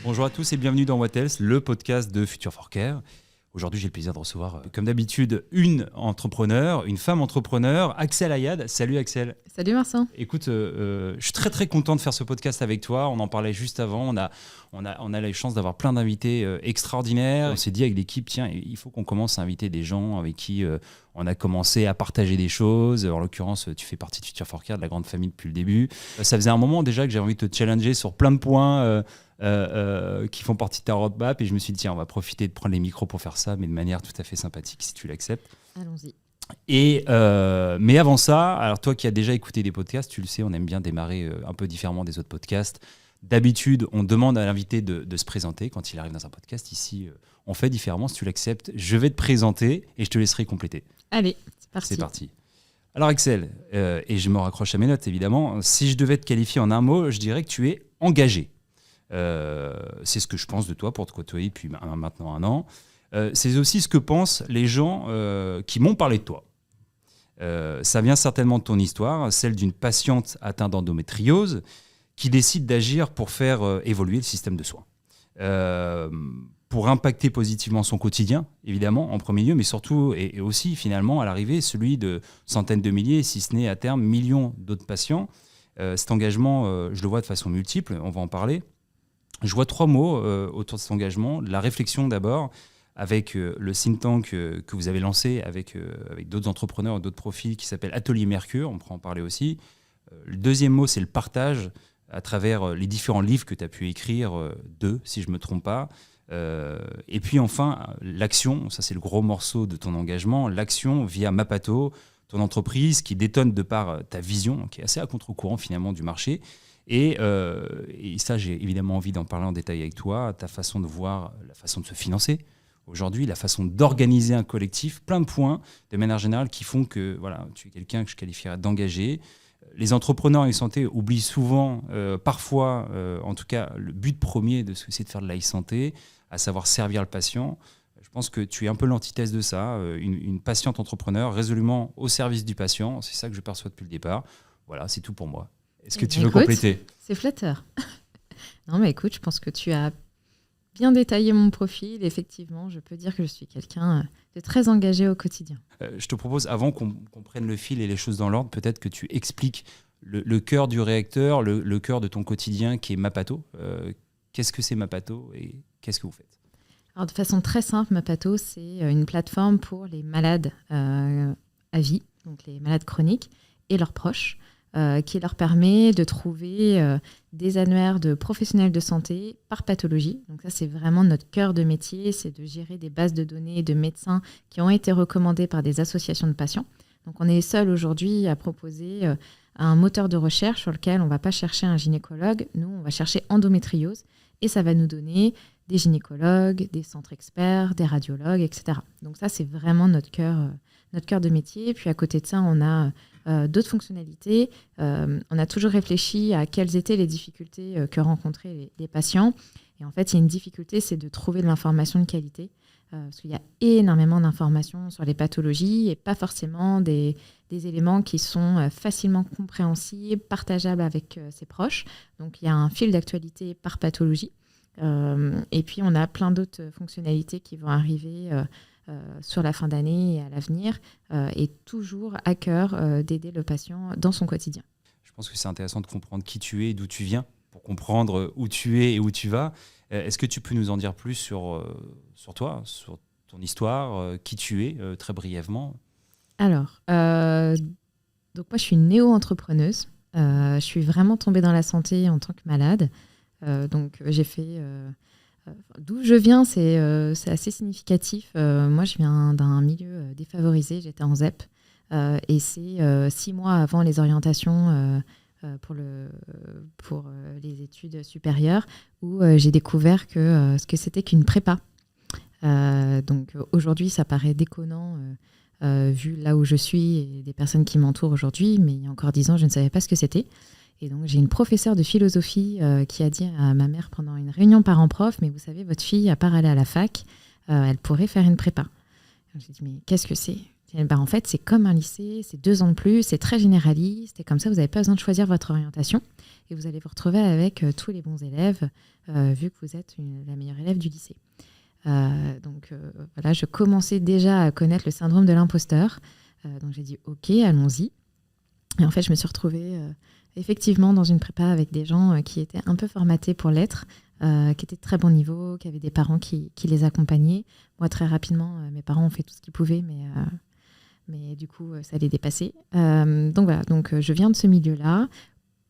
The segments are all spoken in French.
Bonjour à tous et bienvenue dans What Else, le podcast de Future for Care. Aujourd'hui, j'ai le plaisir de recevoir, comme d'habitude, une entrepreneur, une femme entrepreneur, Axel Ayad. Salut Axel. Salut Vincent. Écoute, je suis très très content de faire ce podcast avec toi. On en parlait juste avant. On a la chance d'avoir plein d'invités extraordinaires. On s'est dit avec l'équipe, tiens, il faut qu'on commence à inviter des gens avec qui on a commencé à partager des choses. En l'occurrence, tu fais partie de Future for Care, de la grande famille depuis le début. Ça faisait un moment déjà que j'avais envie de te challenger sur plein de points qui font partie de ta roadmap, et je me suis dit tiens, on va profiter de prendre les micros pour faire ça, mais de manière tout à fait sympathique si tu l'acceptes. Allons-y. Mais avant ça, alors toi qui as déjà écouté des podcasts, tu le sais, on aime bien démarrer un peu différemment des autres podcasts. D'habitude, on demande à l'invité de se présenter quand il arrive dans un podcast. Ici, on fait différemment. Si tu l'acceptes, je vais te présenter et je te laisserai compléter. Allez, c'est parti. C'est parti. Alors Axel, et je me raccroche à mes notes évidemment, si je devais te qualifier en un mot, je dirais que tu es engagé. C'est ce que je pense de toi pour te côtoyer depuis maintenant 1 an. C'est aussi ce que pensent les gens qui m'ont parlé de toi. Ça vient certainement de ton histoire, celle d'une patiente atteinte d'endométriose qui décide d'agir pour faire évoluer le système de soins. Pour impacter positivement son quotidien, évidemment, en premier lieu, mais surtout et aussi finalement à l'arrivée, celui de centaines de milliers, si ce n'est à terme millions d'autres patients. Cet engagement, je le vois de façon multiple, on va en parler. Je vois 3 mots autour de cet engagement. La réflexion d'abord, avec le think tank que vous avez lancé avec d'autres entrepreneurs et d'autres profils qui s'appelle Atelier Mercure, on pourra en parler aussi. Le deuxième mot, c'est le partage à travers les différents livres que tu as pu écrire, 2 si je ne me trompe pas. Et puis enfin, l'action, ça c'est le gros morceau de ton engagement, l'action via Mapato, ton entreprise qui détonne de par ta vision, qui est assez à contre-courant finalement du marché. Et ça, j'ai évidemment envie d'en parler en détail avec toi, ta façon de voir, la façon de se financer aujourd'hui, la façon d'organiser un collectif, plein de points de manière générale qui font que voilà, tu es quelqu'un que je qualifierais d'engagé. Les entrepreneurs en santé oublient souvent, parfois, en tout cas, le but premier de ce que c'est de faire de l'e-santé, à savoir servir le patient. Je pense que tu es un peu l'antithèse de ça, une patiente entrepreneur résolument au service du patient. C'est ça que je perçois depuis le départ. Voilà, c'est tout pour moi. Est-ce que tu veux compléter ? C'est flatteur. Non, mais écoute, je pense que tu as bien détaillé mon profil. Effectivement, je peux dire que je suis quelqu'un de très engagé au quotidien. Je te propose, avant qu'on prenne le fil et les choses dans l'ordre, peut-être que tu expliques le cœur du réacteur, le cœur de ton quotidien qui est Mapato. Qu'est-ce que c'est Mapato et qu'est-ce que vous faites ? Alors, de façon très simple, Mapato, c'est une plateforme pour les malades à vie, donc les malades chroniques et leurs proches, qui leur permet de trouver des annuaires de professionnels de santé par pathologie. Donc ça, c'est vraiment notre cœur de métier, c'est de gérer des bases de données de médecins qui ont été recommandés par des associations de patients. Donc on est seul aujourd'hui à proposer un moteur de recherche sur lequel on ne va pas chercher un gynécologue. Nous, on va chercher endométriose et ça va nous donner des gynécologues, des centres experts, des radiologues, etc. Donc ça, c'est vraiment notre cœur de métier. Puis à côté de ça, on a d'autres fonctionnalités. On a toujours réfléchi à quelles étaient les difficultés que rencontraient les patients. Et en fait, il y a une difficulté, c'est de trouver de l'information de qualité. Parce qu'il y a énormément d'informations sur les pathologies et pas forcément des éléments qui sont facilement compréhensibles, partageables avec ses proches. Donc, il y a un fil d'actualité par pathologie. Et puis, on a plein d'autres fonctionnalités qui vont arriver sur la fin d'année et à l'avenir, et toujours à cœur d'aider le patient dans son quotidien. Je pense que c'est intéressant de comprendre qui tu es et d'où tu viens, pour comprendre où tu es et où tu vas. Est-ce que tu peux nous en dire plus sur toi, sur ton histoire, qui tu es, très brièvement ? Alors, donc moi je suis néo-entrepreneuse. Je suis vraiment tombée dans la santé en tant que malade. Donc j'ai fait... D'où je viens, c'est assez significatif. Moi, je viens d'un milieu défavorisé. J'étais en ZEP. Et c'est 6 mois avant les orientations pour les études supérieures où j'ai découvert ce que c'était qu'une prépa. Donc aujourd'hui, ça paraît déconnant vu là où je suis et des personnes qui m'entourent aujourd'hui. Mais il y a encore 10 ans, je ne savais pas ce que c'était. Et donc, j'ai une professeure de philosophie qui a dit à ma mère pendant une réunion parents-prof, mais vous savez, votre fille, à part aller à la fac, elle pourrait faire une prépa. J'ai dit, mais qu'est-ce que c'est ? En fait, c'est comme un lycée, c'est 2 ans de plus, c'est très généraliste, et comme ça, vous n'avez pas besoin de choisir votre orientation, et vous allez vous retrouver avec tous les bons élèves, vu que vous êtes la meilleure élève du lycée. Donc voilà, je commençais déjà à connaître le syndrome de l'imposteur, donc j'ai dit, ok, allons-y. Et en fait, je me suis retrouvée effectivement dans une prépa avec des gens qui étaient un peu formatés pour l'être, qui étaient de très bon niveau, qui avaient des parents qui les accompagnaient. Moi, très rapidement, mes parents ont fait tout ce qu'ils pouvaient, mais du coup, ça les dépassait. Donc voilà, je viens de ce milieu-là.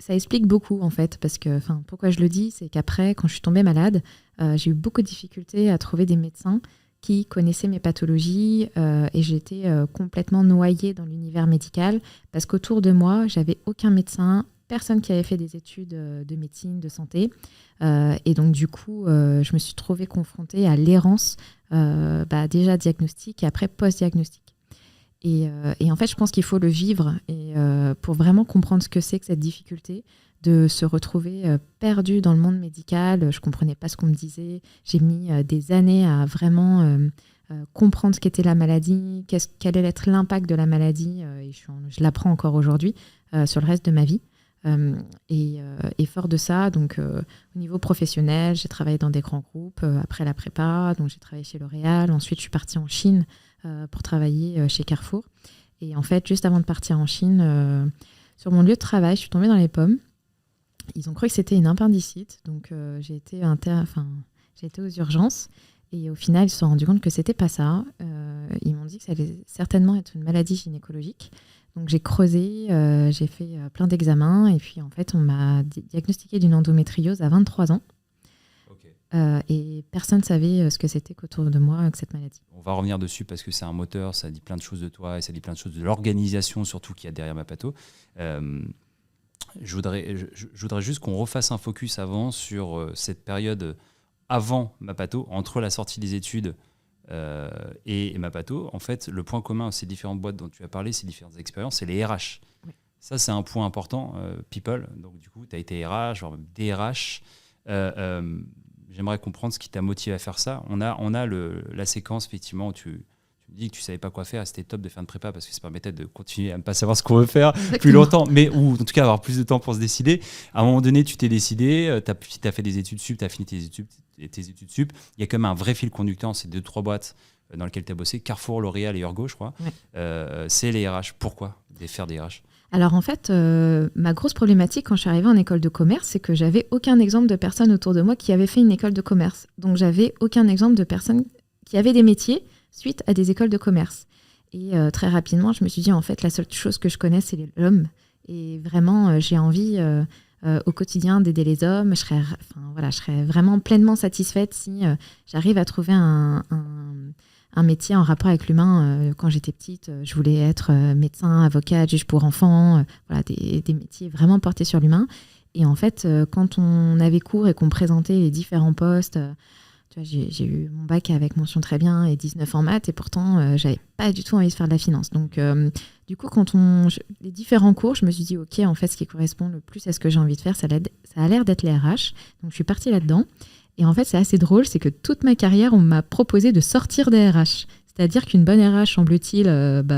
Ça explique beaucoup, en fait, parce que, pourquoi je le dis, c'est qu'après, quand je suis tombée malade, j'ai eu beaucoup de difficultés à trouver des médecins qui connaissaient mes pathologies, et j'étais complètement noyée dans l'univers médical, parce qu'autour de moi, j'avais aucun médecin, personne qui avait fait des études de médecine, de santé. Et donc, du coup, je me suis trouvée confrontée à l'errance, déjà diagnostic et après post-diagnostic. Et en fait, je pense qu'il faut le vivre pour vraiment comprendre ce que c'est que cette difficulté de se retrouver perdu dans le monde médical. Je ne comprenais pas ce qu'on me disait. J'ai mis des années à vraiment comprendre ce qu'était la maladie, quel allait être l'impact de la maladie. Et je l'apprends encore aujourd'hui sur le reste de ma vie. Et fort de ça, donc au niveau professionnel, j'ai travaillé dans des grands groupes après la prépa. Donc j'ai travaillé chez L'Oréal. Ensuite, je suis partie en Chine pour travailler chez Carrefour. Et en fait, juste avant de partir en Chine, sur mon lieu de travail, je suis tombée dans les pommes. Ils ont cru que c'était une appendicite, donc j'ai été aux urgences. Et au final, ils se sont rendus compte que c'était pas ça. Ils m'ont dit que ça allait certainement être une maladie gynécologique. Donc j'ai creusé, j'ai fait plein d'examens. Et puis en fait, on m'a diagnostiqué d'une endométriose à 23 ans. Et personne ne savait ce que c'était qu'autour de moi, que cette maladie. On va revenir dessus parce que c'est un moteur, ça dit plein de choses de toi et ça dit plein de choses de l'organisation surtout qu'il y a derrière Mapato. Je voudrais juste qu'on refasse un focus avant sur cette période avant Mapato, entre la sortie des études et Mapato. En fait, le point commun à ces différentes boîtes dont tu as parlé, ces différentes expériences, c'est les RH. Oui. Ça, c'est un point important, people. Donc du coup, tu as été RH, voire même DRH. J'aimerais comprendre ce qui t'a motivé à faire ça. On a la séquence, effectivement, où tu me dis que tu ne savais pas quoi faire. C'était top de faire une prépa parce que ça permettait de continuer à ne pas savoir ce qu'on veut faire plus longtemps, ou en tout cas avoir plus de temps pour se décider. À un moment donné, tu t'es décidé, tu as fait des études sup, tu as fini tes études sup. Il y a quand même un vrai fil conducteur dans ces 2-3 boîtes dans lesquelles tu as bossé, Carrefour, L'Oréal et Urgo, je crois. Ouais. C'est les RH. Pourquoi faire des RH ? Alors en fait, ma grosse problématique quand je suis arrivée en école de commerce, c'est que j'avais aucun exemple de personnes autour de moi qui avaient fait une école de commerce. Donc j'avais aucun exemple de personnes qui avaient des métiers suite à des écoles de commerce. Et très rapidement, je me suis dit, en fait, la seule chose que je connais, c'est l'homme. Et vraiment, j'ai envie au quotidien d'aider les hommes. Je serais vraiment pleinement satisfaite si j'arrive à trouver un métier en rapport avec l'humain. Quand j'étais petite, je voulais être médecin, avocate, juge pour enfants, des métiers vraiment portés sur l'humain. Et en fait, quand on avait cours et qu'on présentait les différents postes, tu vois, j'ai eu mon bac avec mention très bien et 19 en maths, et pourtant, j'avais pas du tout envie de faire de la finance. Donc, du coup, les différents cours, je me suis dit, OK, en fait, ce qui correspond le plus à ce que j'ai envie de faire, ça a l'air d'être les RH. Donc, je suis partie là-dedans. Et en fait, c'est assez drôle, c'est que toute ma carrière, on m'a proposé de sortir des RH. C'est-à-dire qu'une bonne RH, semble-t-il,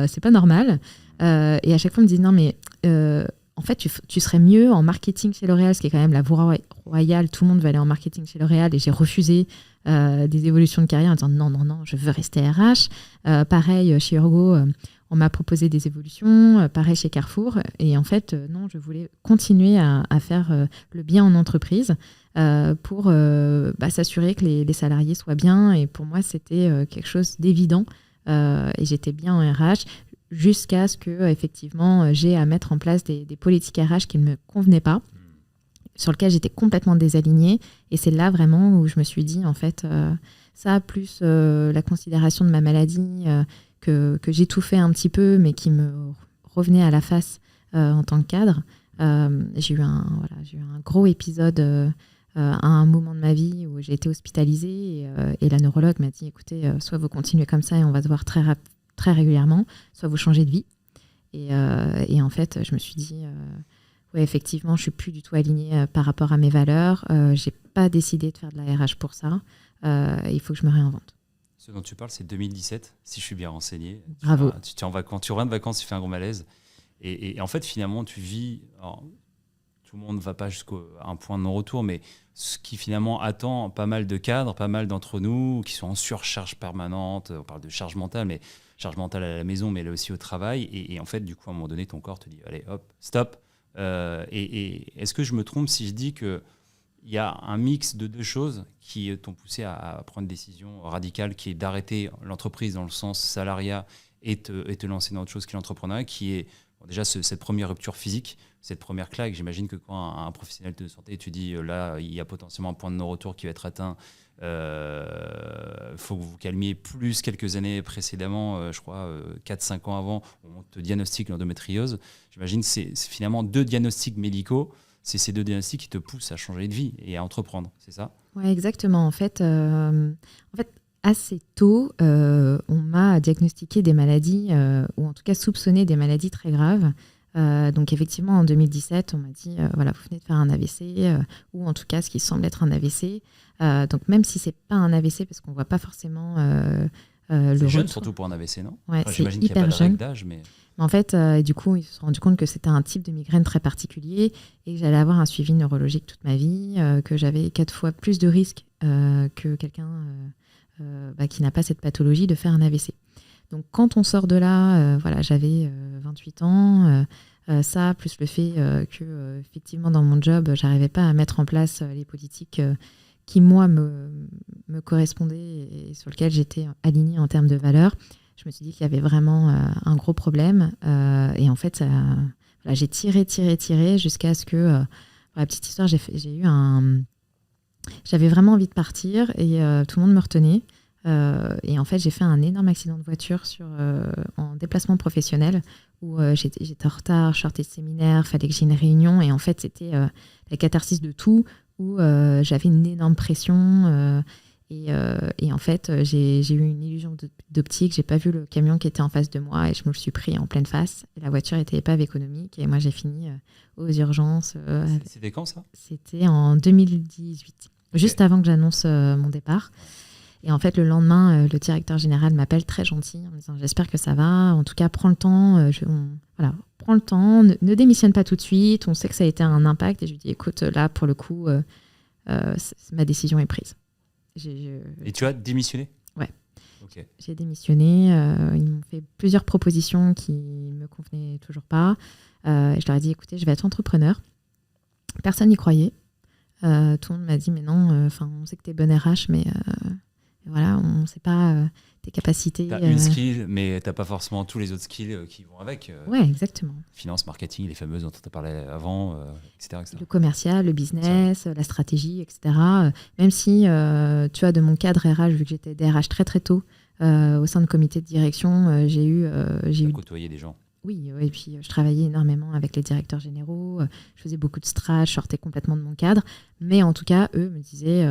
c'est pas normal. Et à chaque fois, on me dit, non, mais en fait, tu serais mieux en marketing chez L'Oréal, ce qui est quand même la voie royale. Tout le monde va aller en marketing chez L'Oréal. Et j'ai refusé des évolutions de carrière en disant, non, je veux rester RH. Pareil, chez Urgo, on m'a proposé des évolutions. Pareil, chez Carrefour. Et en fait, non, je voulais continuer à faire le bien en entreprise. Pour s'assurer que les salariés soient bien. Et pour moi, c'était quelque chose d'évident. Et j'étais bien en RH jusqu'à ce que, effectivement, j'ai à mettre en place des politiques RH qui ne me convenaient pas, sur lesquelles j'étais complètement désalignée. Et c'est là vraiment où je me suis dit, en fait, ça, plus la considération de ma maladie, que j'étouffais un petit peu, mais qui me revenait à la face en tant que cadre. J'ai eu un gros épisode à un moment de ma vie où j'ai été hospitalisée et la neurologue m'a dit, écoutez, soit vous continuez comme ça et on va se voir très régulièrement, soit vous changez de vie. Et en fait, je me suis dit, ouais, effectivement, je suis plus du tout alignée par rapport à mes valeurs. J'ai pas décidé de faire de la RH pour ça. Il faut que je me réinvente. Ce dont tu parles, c'est 2017, si je suis bien renseigné. Bravo. Tu es en vacances, tu reviens de vacances, tu fais un gros malaise. Et en fait, finalement, tu vis. Alors, tout le monde ne va pas jusqu'à un point de non-retour, mais ce qui finalement attend pas mal de cadres, pas mal d'entre nous qui sont en surcharge permanente. On parle de charge mentale, mais charge mentale à la maison, mais là aussi au travail. Et en fait, du coup, à un moment donné, ton corps te dit allez, hop, stop. Et est-ce que je me trompe si je dis que il y a un mix de deux choses qui t'ont poussé à prendre une décision radicale, qui est d'arrêter l'entreprise dans le sens salariat et te lancer dans autre chose qui est l'entrepreneuriat, qui est déjà cette première rupture physique, cette première claque. J'imagine que quand un professionnel de santé, tu dis là, il y a potentiellement un point de non-retour qui va être atteint, faut que vous calmiez plus quelques années précédemment, je crois 4-5 ans avant, on te diagnostique l'endométriose. J'imagine que c'est finalement 2 diagnostics médicaux. C'est ces 2 diagnostics qui te poussent à changer de vie et à entreprendre, c'est ça ? Oui, exactement. En fait, assez tôt, on m'a diagnostiqué des maladies, ou en tout cas soupçonné des maladies très graves. Donc effectivement, en 2017, on m'a dit, voilà, vous venez de faire un AVC, ou en tout cas ce qui semble être un AVC. Donc même si c'est pas un AVC, parce qu'on voit pas forcément le c'est jeune retour. surtout pour un AVC, non ? Ouais, Enfin, c'est j'imagine qu'il n'y a hyper pas de règle jeune. d'âge, mais... En fait, du coup, ils se sont rendus compte que c'était un type de migraine très particulier et que j'allais avoir un suivi neurologique toute ma vie, que j'avais 4 fois plus de risques que quelqu'un qui n'a pas cette pathologie de faire un AVC. Donc, quand on sort de là, voilà, j'avais 28 ans, ça, plus le fait que, effectivement, dans mon job, j'arrivais pas à mettre en place les politiques qui, moi, me correspondaient et sur lesquelles j'étais alignée en termes de valeurs. Je me suis dit qu'il y avait vraiment un gros problème. Et en fait, voilà, j'ai tiré jusqu'à ce que, pour la petite histoire, j'avais vraiment envie de partir et tout le monde me retenait. Et en fait, j'ai fait un énorme accident de voiture en déplacement professionnel où j'étais en retard, je sortais de séminaire, fallait que j'aie une réunion. Et en fait, c'était la catharsis de tout où j'avais une énorme pression. Et en fait, j'ai eu une illusion d'optique. J'ai pas vu le camion qui était en face de moi et je me le suis pris en pleine face. Et la voiture était épave économique et moi, j'ai fini aux urgences. C'était quand ça ? C'était en 2018, juste avant que j'annonce mon départ. Et en fait, le lendemain, le directeur général m'appelle très gentil en me disant « J'espère que ça va. En tout cas, prends le temps. Voilà, prends le temps. Ne démissionne pas tout de suite. On sait que ça a été un impact. » Et je lui dis « Écoute, là, pour le coup, ma décision est prise. » Et tu as démissionné ? Ouais. Okay. J'ai démissionné. Ils m'ont fait plusieurs propositions qui ne me convenaient toujours pas. Je leur ai dit, écoutez, je vais être entrepreneur. Personne n'y croyait. Tout le monde m'a dit, mais non, on sait que tu es bonne RH, mais voilà, on ne sait pas tes capacités. Tu as une skill, mais tu n'as pas forcément tous les autres skills qui vont avec. Ouais, exactement. Finance, marketing, les fameuses dont tu as parlé avant, etc., etc. Le commercial, le business, la stratégie, etc. Même si, tu vois, de mon cadre RH, vu que j'étais DRH très très tôt, au sein de comité de direction, j'ai eu côtoyer des gens. Oui, et puis je travaillais énormément avec les directeurs généraux, je faisais beaucoup de strats, je sortais complètement de mon cadre. Mais en tout cas, eux me disaient...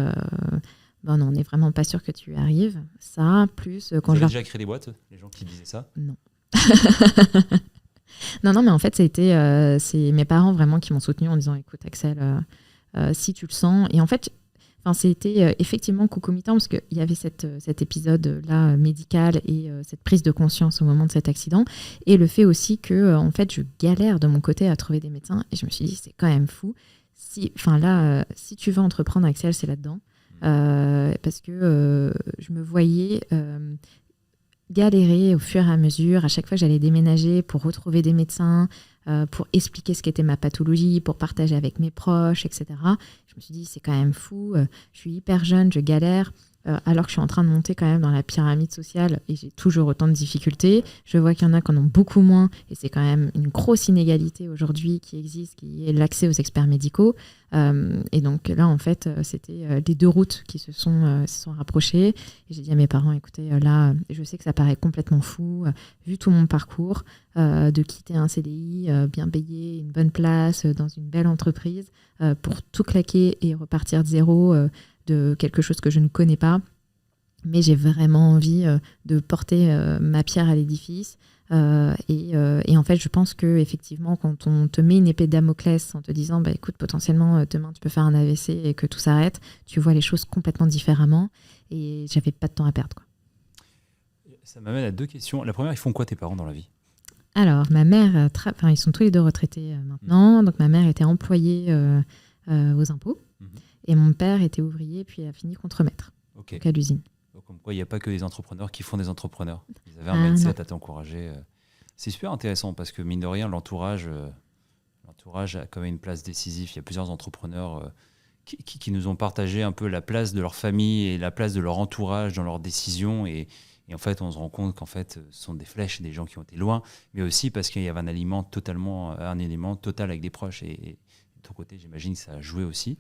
non, on n'est vraiment pas sûr que tu y arrives. Ça, plus quand tu as déjà créé des boîtes, les gens qui disaient ça ? Non. non, mais en fait, c'est mes parents vraiment qui m'ont soutenue en disant, écoute Axel, si tu le sens. Et en fait, c'était effectivement concomitant parce qu'il y avait cet épisode-là médical et cette prise de conscience au moment de cet accident. Et le fait aussi que, en fait, je galère de mon côté à trouver des médecins. Et je me suis dit, c'est quand même fou. Si tu veux entreprendre, Axel, c'est là-dedans. Parce que je me voyais galérer au fur et à mesure. À chaque fois que j'allais déménager pour retrouver des médecins, pour expliquer ce qu'était ma pathologie, pour partager avec mes proches, etc. Je me suis dit, c'est quand même fou. Je suis hyper jeune, je galère. Alors que je suis en train de monter quand même dans la pyramide sociale et j'ai toujours autant de difficultés. Je vois qu'il y en a qui en ont beaucoup moins et c'est quand même une grosse inégalité aujourd'hui qui existe, qui est l'accès aux experts médicaux. Et donc là, en fait, c'était les 2 routes qui se sont rapprochées. Et j'ai dit à mes parents, écoutez, là, je sais que ça paraît complètement fou, vu tout mon parcours, de quitter un CDI bien payé, une bonne place, dans une belle entreprise, pour tout claquer et repartir de zéro, de quelque chose que je ne connais pas, mais j'ai vraiment envie de porter ma pierre à l'édifice. Et en fait, je pense que effectivement, quand on te met une épée de Damoclès en te disant, écoute, potentiellement demain tu peux faire un AVC et que tout s'arrête, tu vois les choses complètement différemment. Et j'avais pas de temps à perdre, quoi. Ça m'amène à 2 questions. La première, ils font quoi tes parents dans la vie ? Alors, ma mère, ils sont tous les deux retraités maintenant. Donc, ma mère était employée aux impôts. Et mon père était ouvrier, puis a fini contremaître donc à l'usine. Donc, comme quoi, il n'y a pas que des entrepreneurs qui font des entrepreneurs. Ils avaient un mindset à t'encourager. C'est super intéressant parce que, mine de rien, l'entourage a quand même une place décisive. Il y a plusieurs entrepreneurs qui nous ont partagé un peu la place de leur famille et la place de leur entourage dans leurs décisions. Et en fait, on se rend compte qu'en fait, ce sont des flèches, des gens qui ont été loin, mais aussi parce qu'il y avait un élément total avec des proches. Et de ton côté, j'imagine que ça a joué aussi.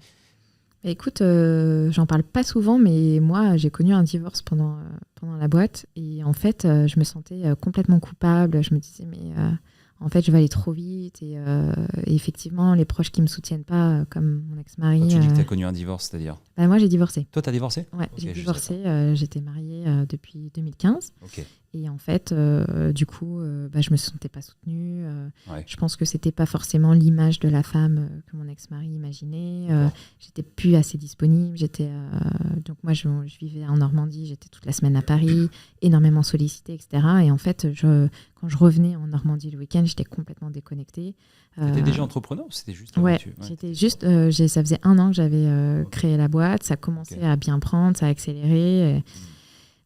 Écoute, j'en parle pas souvent, mais moi, j'ai connu un divorce pendant la boîte. Et en fait, je me sentais complètement coupable. Je me disais, mais en fait, je vais aller trop vite. Et effectivement, les proches qui me soutiennent pas, comme mon ex-mari. Quand tu dis que tu as connu un divorce, c'est-à-dire ? Moi, j'ai divorcé. Toi, tu as divorcé ? Ouais, j'ai divorcé. J'étais mariée depuis 2015. Ok. Et en fait, du coup, je me sentais pas soutenue. Ouais. Je pense que c'était pas forcément l'image de la femme que mon ex-mari imaginait. J'étais plus assez disponible. Donc moi, je vivais en Normandie. J'étais toute la semaine à Paris, énormément sollicitée, etc. Et en fait, quand je revenais en Normandie le week-end, j'étais complètement déconnectée. Tu étais déjà entrepreneur ou c'était juste j'étais juste. Ça faisait 1 an que j'avais créé la boîte. Ça commençait à bien prendre, ça a accéléré.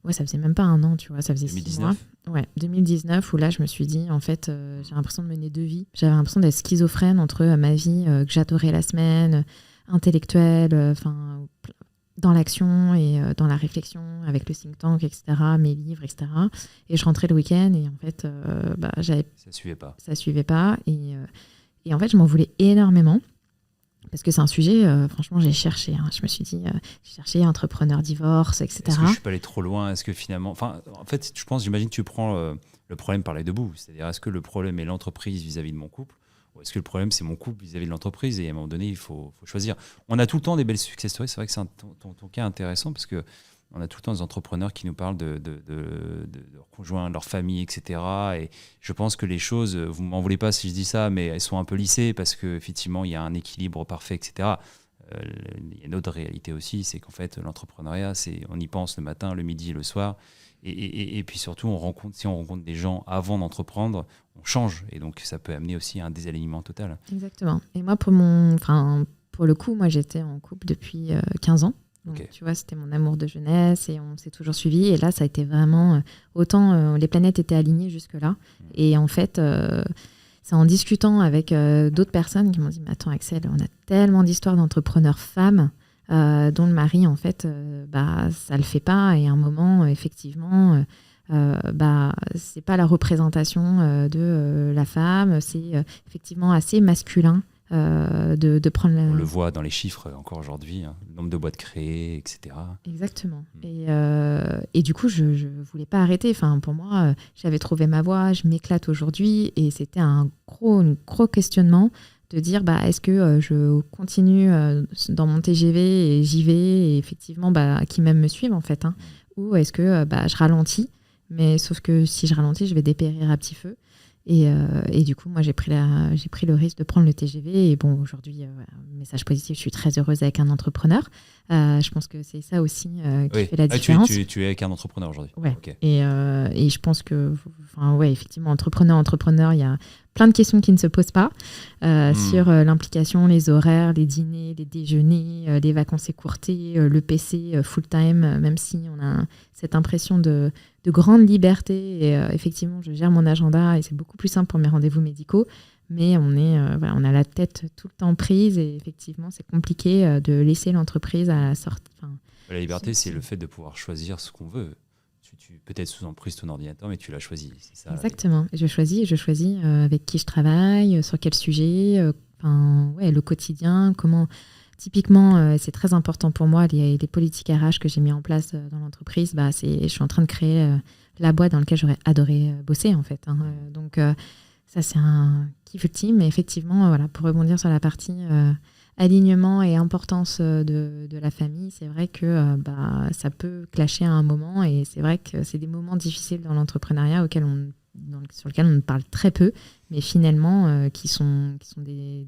Ouais, ça faisait même pas 1 an, tu vois, ça faisait 6 mois. Ouais, 2019, où là, je me suis dit, en fait, j'ai l'impression de mener 2 vies. J'avais l'impression d'être schizophrène entre ma vie que j'adorais la semaine, intellectuelle, dans l'action et dans la réflexion, avec le think tank, etc., mes livres, etc. Et je rentrais le week-end et en fait, ça suivait pas. Ça suivait pas. Et en fait, je m'en voulais énormément. Parce que c'est un sujet, franchement, j'ai cherché. Je me suis dit, j'ai cherché entrepreneur, divorce, etc. Est-ce que je suis pas allé trop loin ? Est-ce que finalement... en fait, j'imagine que tu prends le problème par les 2 bouts. C'est-à-dire, est-ce que le problème est l'entreprise vis-à-vis de mon couple ? Ou est-ce que le problème, c'est mon couple vis-à-vis de l'entreprise ? Et à un moment donné, il faut choisir. On a tout le temps des belles success stories. C'est vrai que c'est ton cas intéressant parce que on a tout le temps des entrepreneurs qui nous parlent de leurs conjoints, de leur famille, etc. Et je pense que les choses, vous ne m'en voulez pas si je dis ça, mais elles sont un peu lissées parce qu'effectivement, il y a un équilibre parfait, etc. Il y a une autre réalité aussi, c'est qu'en fait, l'entrepreneuriat, on y pense le matin, le midi et le soir. Et puis surtout, si on rencontre des gens avant d'entreprendre, on change. Et donc, ça peut amener aussi à un désalignement total. Exactement. Et moi, pour le coup, moi, j'étais en couple depuis 15 ans. Donc, tu vois, c'était mon amour de jeunesse et on s'est toujours suivis. Et là, ça a été vraiment... autant les planètes étaient alignées jusque-là. Et en fait, c'est en discutant avec d'autres personnes qui m'ont dit « Mais attends, Axel, on a tellement d'histoires d'entrepreneurs femmes dont le mari, en fait, ça le fait pas. Et à un moment, effectivement... c'est pas la représentation de la femme. C'est effectivement assez masculin. De prendre On le voit dans les chiffres encore aujourd'hui, le nombre de boîtes créées, etc. Exactement. Et du coup, je voulais pas arrêter. Enfin, pour moi, j'avais trouvé ma voie, je m'éclate aujourd'hui, et c'était un gros questionnement de dire, est-ce que je continue dans mon TGV et j'y vais, et effectivement, qui même me suivent en fait, ou est-ce que je ralentis, mais sauf que si je ralentis, je vais dépérir à petit feu. Et du coup, moi, j'ai pris le risque de prendre le TGV. Et bon, aujourd'hui, message positif, je suis très heureuse avec un entrepreneur. Je pense que c'est ça aussi qui fait la différence. Tu es avec un entrepreneur aujourd'hui. Ouais. Okay. Et je pense que, effectivement, entrepreneur, il y a plein de questions qui ne se posent pas sur l'implication, les horaires, les dîners, les déjeuners, les vacances écourtées, le PC full-time, même si on a cette impression de grande liberté. Et effectivement, je gère mon agenda et c'est beaucoup plus simple pour mes rendez-vous médicaux. Mais on a la tête tout le temps prise et effectivement, c'est compliqué de laisser l'entreprise à la sortie. La liberté, c'est le fait de pouvoir choisir ce qu'on veut. Tu peut-être sous emprise ton ordinateur, mais tu l'as choisi. C'est ça. Exactement. Et je choisis avec qui je travaille, sur quel sujet, le quotidien, comment... Typiquement, c'est très important pour moi, les politiques RH que j'ai mis en place dans l'entreprise. Je suis en train de créer la boîte dans laquelle j'aurais adoré bosser, en fait. Donc, ça, c'est un kiff ultime. Mais effectivement, pour rebondir sur la partie alignement et importance de la famille, c'est vrai que ça peut clasher à un moment. Et c'est vrai que c'est des moments difficiles dans l'entrepreneuriat sur lesquels on ne parle très peu, mais finalement qui sont des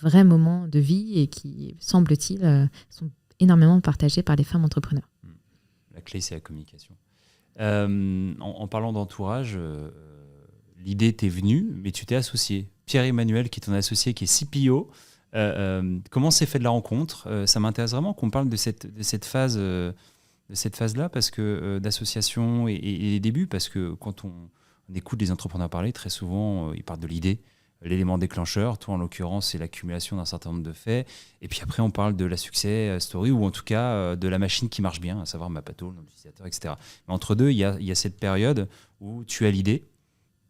vrais moments de vie et qui, semble-t-il, sont énormément partagés par les femmes entrepreneurs. La clé, c'est la communication. En parlant d'entourage, l'idée t'est venue, mais tu t'es associé. Pierre-Emmanuel, qui est ton associé, qui est CPO. Comment s'est fait de la rencontre? Ça m'intéresse vraiment qu'on parle de cette phase-là, parce que d'association et les débuts, parce que quand on écoute les entrepreneurs parler, très souvent, ils parlent de l'idée, l'élément déclencheur. Toi, en l'occurrence, c'est l'accumulation d'un certain nombre de faits. Et puis après, on parle de la success story, ou en tout cas de la machine qui marche bien, à savoir Mapato, le nom d'utilisateur, etc. Mais entre deux, il y a cette période où tu as l'idée.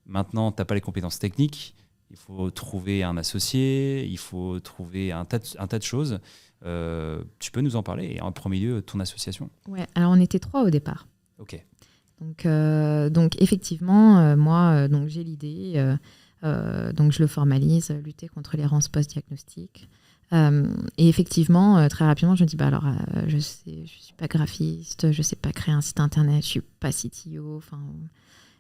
Maintenant, tu n'as pas les compétences techniques. Il faut trouver un associé, il faut trouver un tas de choses. Tu peux nous en parler? Et en premier lieu, ton association. Ouais, alors on était 3 au départ. Ok. Donc effectivement, moi, donc j'ai l'idée, donc je le formalise, lutter contre l'errance post-diagnostic. Et effectivement, très rapidement, je me dis, je suis pas graphiste, je sais pas créer un site internet, je suis pas CTO, enfin,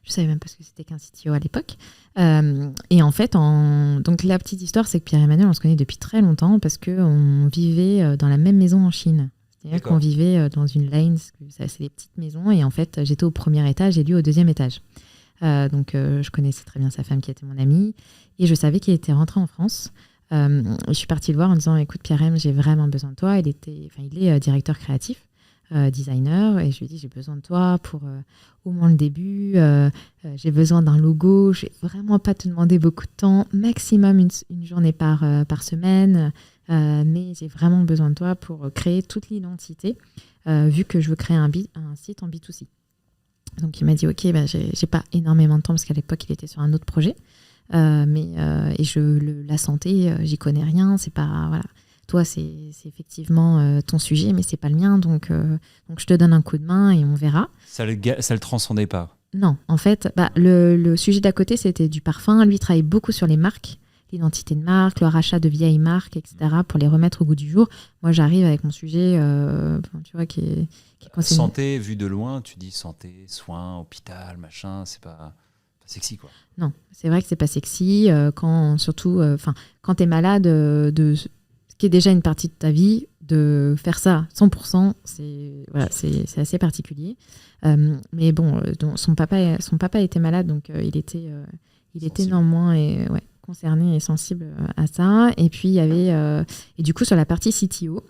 je savais même pas ce que c'était qu'un CTO à l'époque. Et en fait, donc la petite histoire, c'est que Pierre-Emmanuel, on se connaît depuis très longtemps parce qu'on vivait dans la même maison en Chine. C'est-à-dire qu'on vivait dans une lane, c'est des petites maisons, et en fait, j'étais au premier étage et lui au deuxième étage. Donc, je connaissais très bien sa femme qui était mon amie, et je savais qu'il était rentré en France. Je suis partie le voir en disant, écoute Pierre-M, j'ai vraiment besoin de toi. Il est directeur créatif, designer, et je lui ai dit, j'ai besoin de toi pour au moins le début. J'ai besoin d'un logo. Je vais vraiment pas te demander beaucoup de temps, maximum une journée par semaine. Mais j'ai vraiment besoin de toi pour créer toute l'identité, vu que je veux créer un site en B2C. Donc il m'a dit ok, j'ai pas énormément de temps parce qu'à l'époque il était sur un autre projet, mais la santé, j'y connais rien, c'est pas voilà. Toi c'est effectivement ton sujet, mais c'est pas le mien, donc je te donne un coup de main et on verra. Ça le transcendait pas? Non, en fait, le sujet d'à côté c'était du parfum. Lui il travaille beaucoup sur les marques, l'identité de marque, le rachat de vieilles marques, etc., pour les remettre au goût du jour. Moi, j'arrive avec mon sujet, tu vois, qui est santé, vu de loin, tu dis santé, soins, hôpital, machin, c'est pas sexy, quoi. Non, c'est vrai que c'est pas sexy, quand tu es malade, ce qui est déjà une partie de ta vie, de faire ça 100%, c'est assez particulier. Mais bon, son papa était malade, donc il était néanmoins concerné et sensible à ça. Et puis il y avait et du coup sur la partie CTO,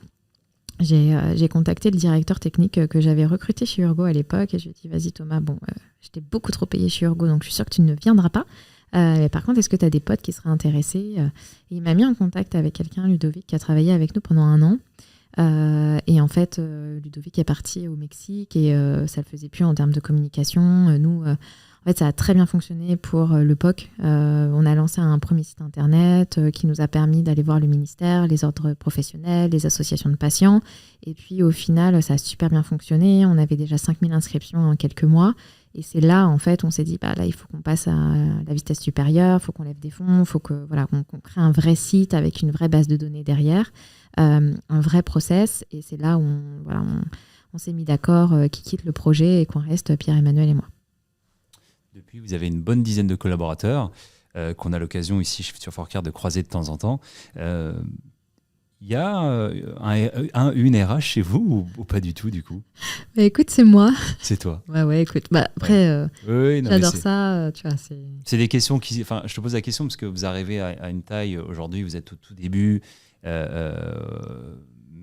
j'ai contacté le directeur technique que j'avais recruté chez Urgo à l'époque, et je lui ai dit vas-y Thomas, j'étais beaucoup trop payé chez Urgo, donc je suis sûre que tu ne viendras pas. Mais par contre, est-ce que tu as des potes qui seraient intéressés? Et il m'a mis en contact avec quelqu'un, Ludovic, qui a travaillé avec nous pendant 1 an. Et en fait, Ludovic est parti au Mexique, et ça ne le faisait plus en termes de communication. Nous, en fait, ça a très bien fonctionné pour le POC. On a lancé un premier site internet qui nous a permis d'aller voir le ministère, les ordres professionnels, les associations de patients. Et puis, au final, ça a super bien fonctionné. On avait déjà 5000 inscriptions en quelques mois. Et c'est là, en fait, on s'est dit, là, il faut qu'on passe à la vitesse supérieure, il faut qu'on lève des fonds, il faut qu'on crée un vrai site avec une vraie base de données derrière, un vrai process. Et c'est là où on s'est mis d'accord qui quitte le projet et qu'on reste Pierre-Emmanuel et moi. Depuis, vous avez une bonne dizaine de collaborateurs qu'on a l'occasion ici chez Future Forecast de croiser de temps en temps. Il y a une RH chez vous ou pas du tout, du coup? Écoute, c'est moi. C'est toi. Ouais, écoute. Après, j'adore ça. Tu vois, c'est des questions qui... Enfin, je te pose la question parce que vous arrivez à une taille, aujourd'hui, vous êtes au tout début.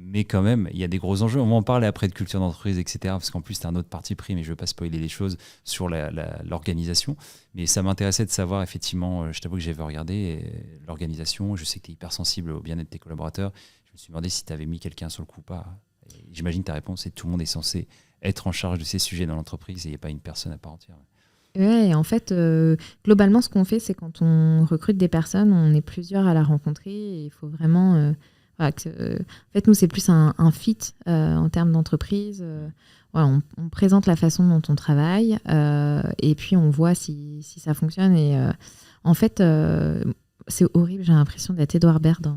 Mais quand même, il y a des gros enjeux. On va en parler après de culture d'entreprise, etc. Parce qu'en plus, c'est un autre parti pris, mais je ne veux pas spoiler les choses sur l'organisation. Mais ça m'intéressait de savoir, effectivement, je t'avoue que j'avais regardé l'organisation. Je sais que tu es hyper sensible au bien-être de tes collaborateurs. Je me suis demandé si tu avais mis quelqu'un sur le coup ou pas. Et j'imagine ta réponse, c'est que tout le monde est censé être en charge de ces sujets dans l'entreprise et il n'y a pas une personne à part entière. Ouais, en fait, globalement, ce qu'on fait, c'est quand on recrute des personnes, on est plusieurs à la rencontrer. Et il faut vraiment... en fait, nous, c'est plus un fit en termes d'entreprise. On présente la façon dont on travaille et puis on voit si ça fonctionne. Et en fait, c'est horrible. J'ai l'impression d'être Édouard Baird dans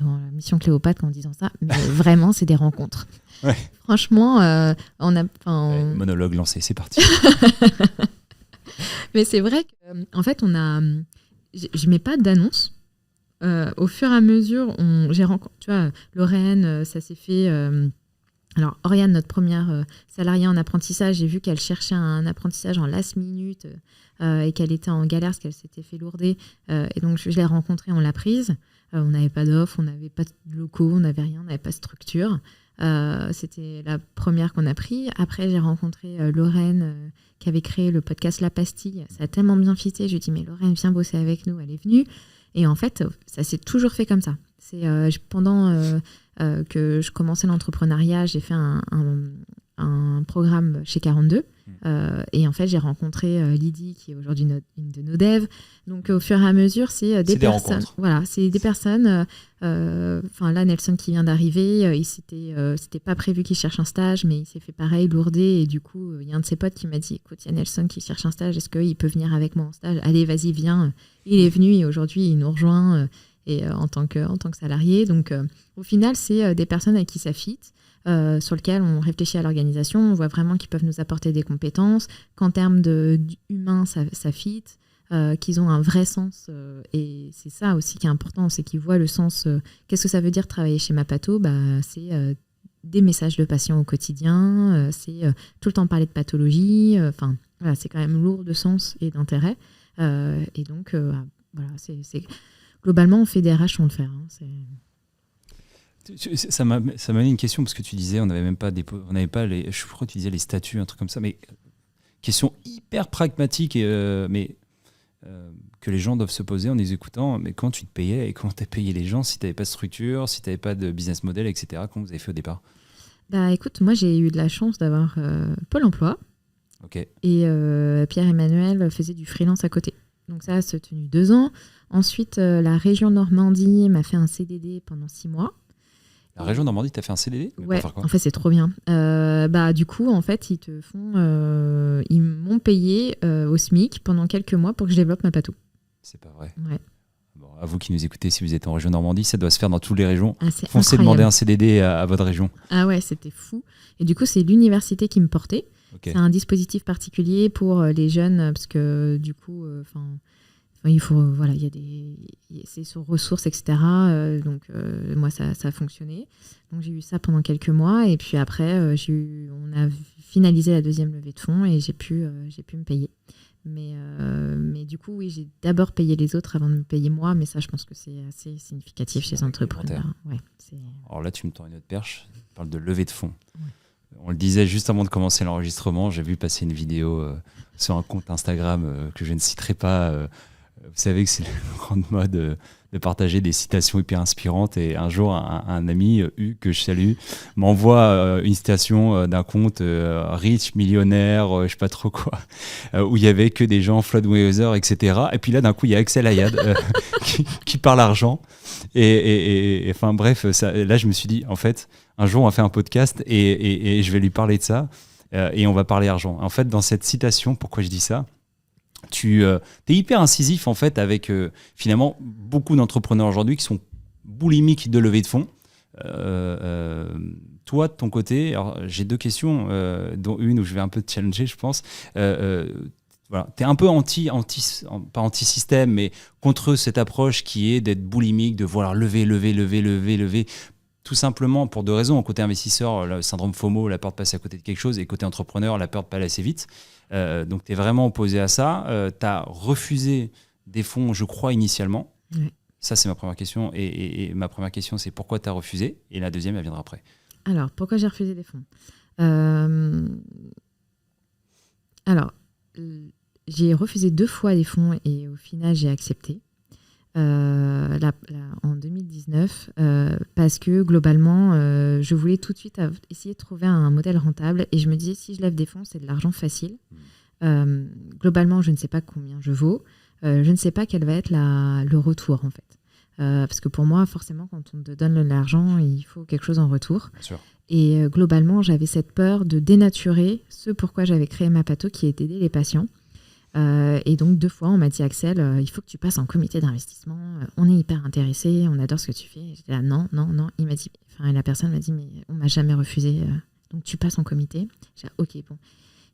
la Mission Cléopâtre en disant ça. Mais vraiment, c'est des rencontres. Ouais. Franchement, monologue lancé, c'est parti. Mais c'est vrai qu'en fait, je mets pas d'annonce. Au fur et à mesure, tu vois, Lorraine, ça s'est fait Alors, Oriane, notre première salariée en apprentissage, j'ai vu qu'elle cherchait un apprentissage en last minute et qu'elle était en galère parce qu'elle s'était fait lourder. Et donc, je l'ai rencontrée, on l'a prise. On n'avait pas d'offre, on n'avait pas de locaux, on n'avait rien, on n'avait pas de structure. C'était la première qu'on a pris. Après, j'ai rencontré Lorraine qui avait créé le podcast La Pastille. Ça a tellement bien fité. Je lui ai dit, mais Lorraine, viens bosser avec nous. Elle est venue. Et en fait, ça s'est toujours fait comme ça. C'est pendant que je commençais l'entrepreneuriat, j'ai fait un programme chez 42. Et en fait, j'ai rencontré Lydie, qui est aujourd'hui une de nos devs. Donc, au fur et à mesure, c'est des personnes. Voilà, c'est des personnes. Là, Nelson qui vient d'arriver, c'était pas prévu qu'il cherche un stage, mais il s'est fait pareil, lourder. Et du coup, il y a un de ses potes qui m'a dit, écoute, il y a Nelson qui cherche un stage, est-ce qu'il peut venir avec moi en stage? Allez, vas-y, viens. Il est venu et aujourd'hui, il nous rejoint en tant que salarié. Donc, au final, c'est des personnes avec qui ça fit. Sur lequel on réfléchit à l'organisation, on voit vraiment qu'ils peuvent nous apporter des compétences, qu'en termes d'humain, ça fit, qu'ils ont un vrai sens. Et c'est ça aussi qui est important, c'est qu'ils voient le sens. Qu'est-ce que ça veut dire travailler chez Mapato? C'est des messages de patients au quotidien, c'est tout le temps parler de pathologie. Voilà, c'est quand même lourd de sens et d'intérêt. Et donc, voilà, c'est globalement, on fait des RH, on le fait. Ça m'a amené une question parce que tu disais on n'avait pas je crois que tu disais les statuts, un truc comme ça, mais question hyper pragmatique mais que les gens doivent se poser en les écoutant. Mais quand tu te payais et comment tu as payé les gens si tu n'avais pas de structure, si tu n'avais pas de business model, etc. Comment vous avez fait au départ? Écoute, moi j'ai eu de la chance d'avoir Pôle emploi. Okay. Et Pierre-Emmanuel faisait du freelance à côté. Donc ça a tenu 2 ans. Ensuite, la région Normandie m'a fait un CDD pendant 6 mois. La région Normandie, t'as fait un CDD? Ouais, en fait, c'est trop bien. Du coup, en fait, ils m'ont payé au SMIC pendant quelques mois pour que je développe Mapato. C'est pas vrai. Ouais. Bon, à vous qui nous écoutez, si vous êtes en région Normandie, ça doit se faire dans toutes les régions. Foncez demander un CDD à votre région. Ah ouais, c'était fou. Et du coup, c'est l'université qui me portait. Okay. C'est un dispositif particulier pour les jeunes, parce que du coup, il faut, voilà, c'est sur ressources, etc. Donc, moi, ça a fonctionné. Donc, j'ai eu ça pendant quelques mois. Et puis après, on a finalisé la deuxième levée de fonds et j'ai pu me payer. Mais du coup, oui, j'ai d'abord payé les autres avant de me payer moi. Mais ça, je pense que c'est assez significatif chez les entrepreneurs. Ouais, alors là, tu me tends une autre perche. Tu parles de levée de fonds. Ouais. On le disait juste avant de commencer l'enregistrement. J'ai vu passer une vidéo sur un compte Instagram que je ne citerai pas. Vous savez que c'est la grande mode de partager des citations hyper inspirantes. Et un jour, un ami, Hugues, que je salue, m'envoie une citation d'un compte riche, millionnaire, je sais pas trop quoi, où il y avait que des gens, Floyd Mayweather, etc. Et puis là, d'un coup, il y a Axel Ayad qui parle argent. Et enfin bref, là, je me suis dit, en fait, un jour, on va faire un podcast et je vais lui parler de ça. Et on va parler argent. En fait, dans cette citation, pourquoi je dis ça ? Tu es hyper incisif en fait avec finalement beaucoup d'entrepreneurs aujourd'hui qui sont boulimiques de levée de fonds. Toi, de ton côté, alors, j'ai 2 questions, dont une où je vais un peu te challenger, je pense. Voilà, tu es un peu pas anti-système, mais contre cette approche qui est d'être boulimique, de vouloir lever. Tout simplement pour 2 raisons. Côté investisseur, le syndrome FOMO, la peur de passer à côté de quelque chose, et côté entrepreneur, la peur de pas aller assez vite. Donc, tu es vraiment opposé à ça. Tu as refusé des fonds, je crois, initialement. Oui. Ça, c'est ma première question. Et ma première question, c'est pourquoi tu as refusé? Et la deuxième, elle viendra après. Alors, pourquoi j'ai refusé des fonds? Alors, j'ai refusé 2 fois des fonds et au final, j'ai accepté. En 2019 parce que globalement je voulais tout de suite essayer de trouver un modèle rentable et je me disais si je lève des fonds c'est de l'argent facile. Globalement je ne sais pas combien je vaux, je ne sais pas quel va être le retour en fait, parce que pour moi forcément quand on te donne de l'argent il faut quelque chose en retour. Bien sûr. Et globalement j'avais cette peur de dénaturer ce pourquoi j'avais créé Mapato qui est d'aider les patients. Et donc 2 fois on m'a dit Axel il faut que tu passes en comité d'investissement, on est hyper intéressé, on adore ce que tu fais. Et j'étais là non, il m'a dit, la personne m'a dit mais on m'a jamais refusé, donc tu passes en comité. J'ai dit ok bon.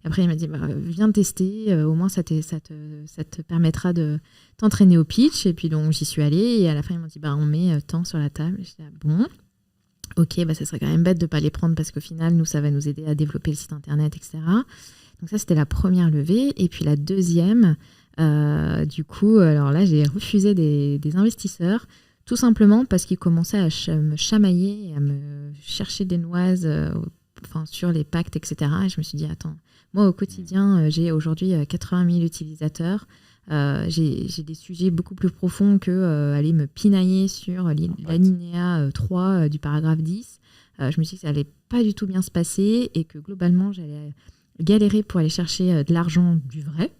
Et après il m'a dit viens tester, au moins ça te permettra de t'entraîner au pitch. Et puis donc j'y suis allée et à la fin ils m'ont dit on met tant sur la table. J'étais là bon Ok, bah, ça serait quand même bête de ne pas les prendre parce qu'au final, nous, ça va nous aider à développer le site internet, etc. Donc ça, c'était la première levée. Et puis la deuxième, du coup, alors là, j'ai refusé des investisseurs, tout simplement parce qu'ils commençaient à me chamailler et à me chercher des noises sur les pactes, etc. Et je me suis dit, attends, moi, au quotidien, j'ai aujourd'hui 80 000 utilisateurs. J'ai des sujets beaucoup plus profonds que aller me pinailler sur l'alinéa 3 du paragraphe 10. Je me suis dit que ça allait pas du tout bien se passer et que globalement, j'allais galérer pour aller chercher de l'argent du vrai,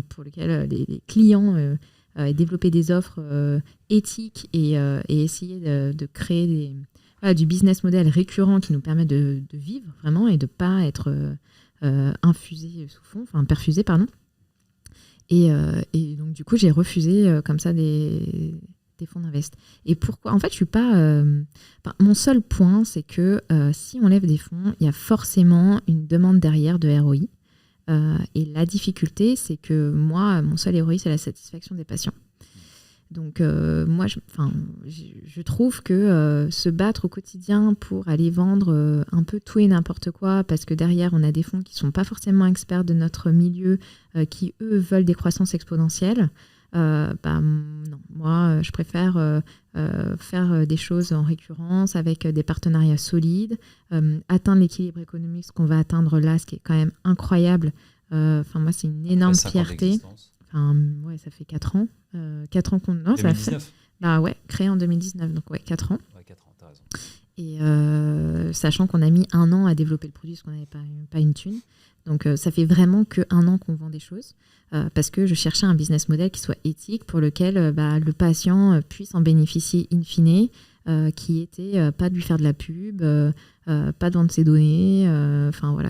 pour lequel les clients développer des offres éthiques et essayer de créer du business model récurrent qui nous permet de vivre vraiment et de ne pas être infusé sous fond, perfusé, pardon. Et donc, du coup, j'ai refusé comme ça des fonds d'invest. Et pourquoi ? En fait, je suis pas... mon seul point, c'est que si on lève des fonds, il y a forcément une demande derrière de ROI. Et la difficulté, c'est que moi, mon seul ROI, c'est la satisfaction des patients. Donc, moi, je trouve que se battre au quotidien pour aller vendre un peu tout et n'importe quoi, parce que derrière, on a des fonds qui ne sont pas forcément experts de notre milieu, qui, eux, veulent des croissances exponentielles. Non, moi, je préfère faire des choses en récurrence avec des partenariats solides, atteindre l'équilibre économique, ce qu'on va atteindre là, ce qui est quand même incroyable. Moi, c'est une énorme fierté. Ça fait 4 ans. 4 ans qu'on... Non, 2019. Ça fait... créé en 2019, donc 4 ans. Ouais, 4 ans, t'as raison. Et sachant qu'on a mis 1 an à développer le produit, parce qu'on n'avait pas une thune. Donc, ça fait vraiment que 1 an qu'on vend des choses, parce que je cherchais un business model qui soit éthique, pour lequel le patient puisse en bénéficier in fine, qui était pas de lui faire de la pub, pas de vendre ses données.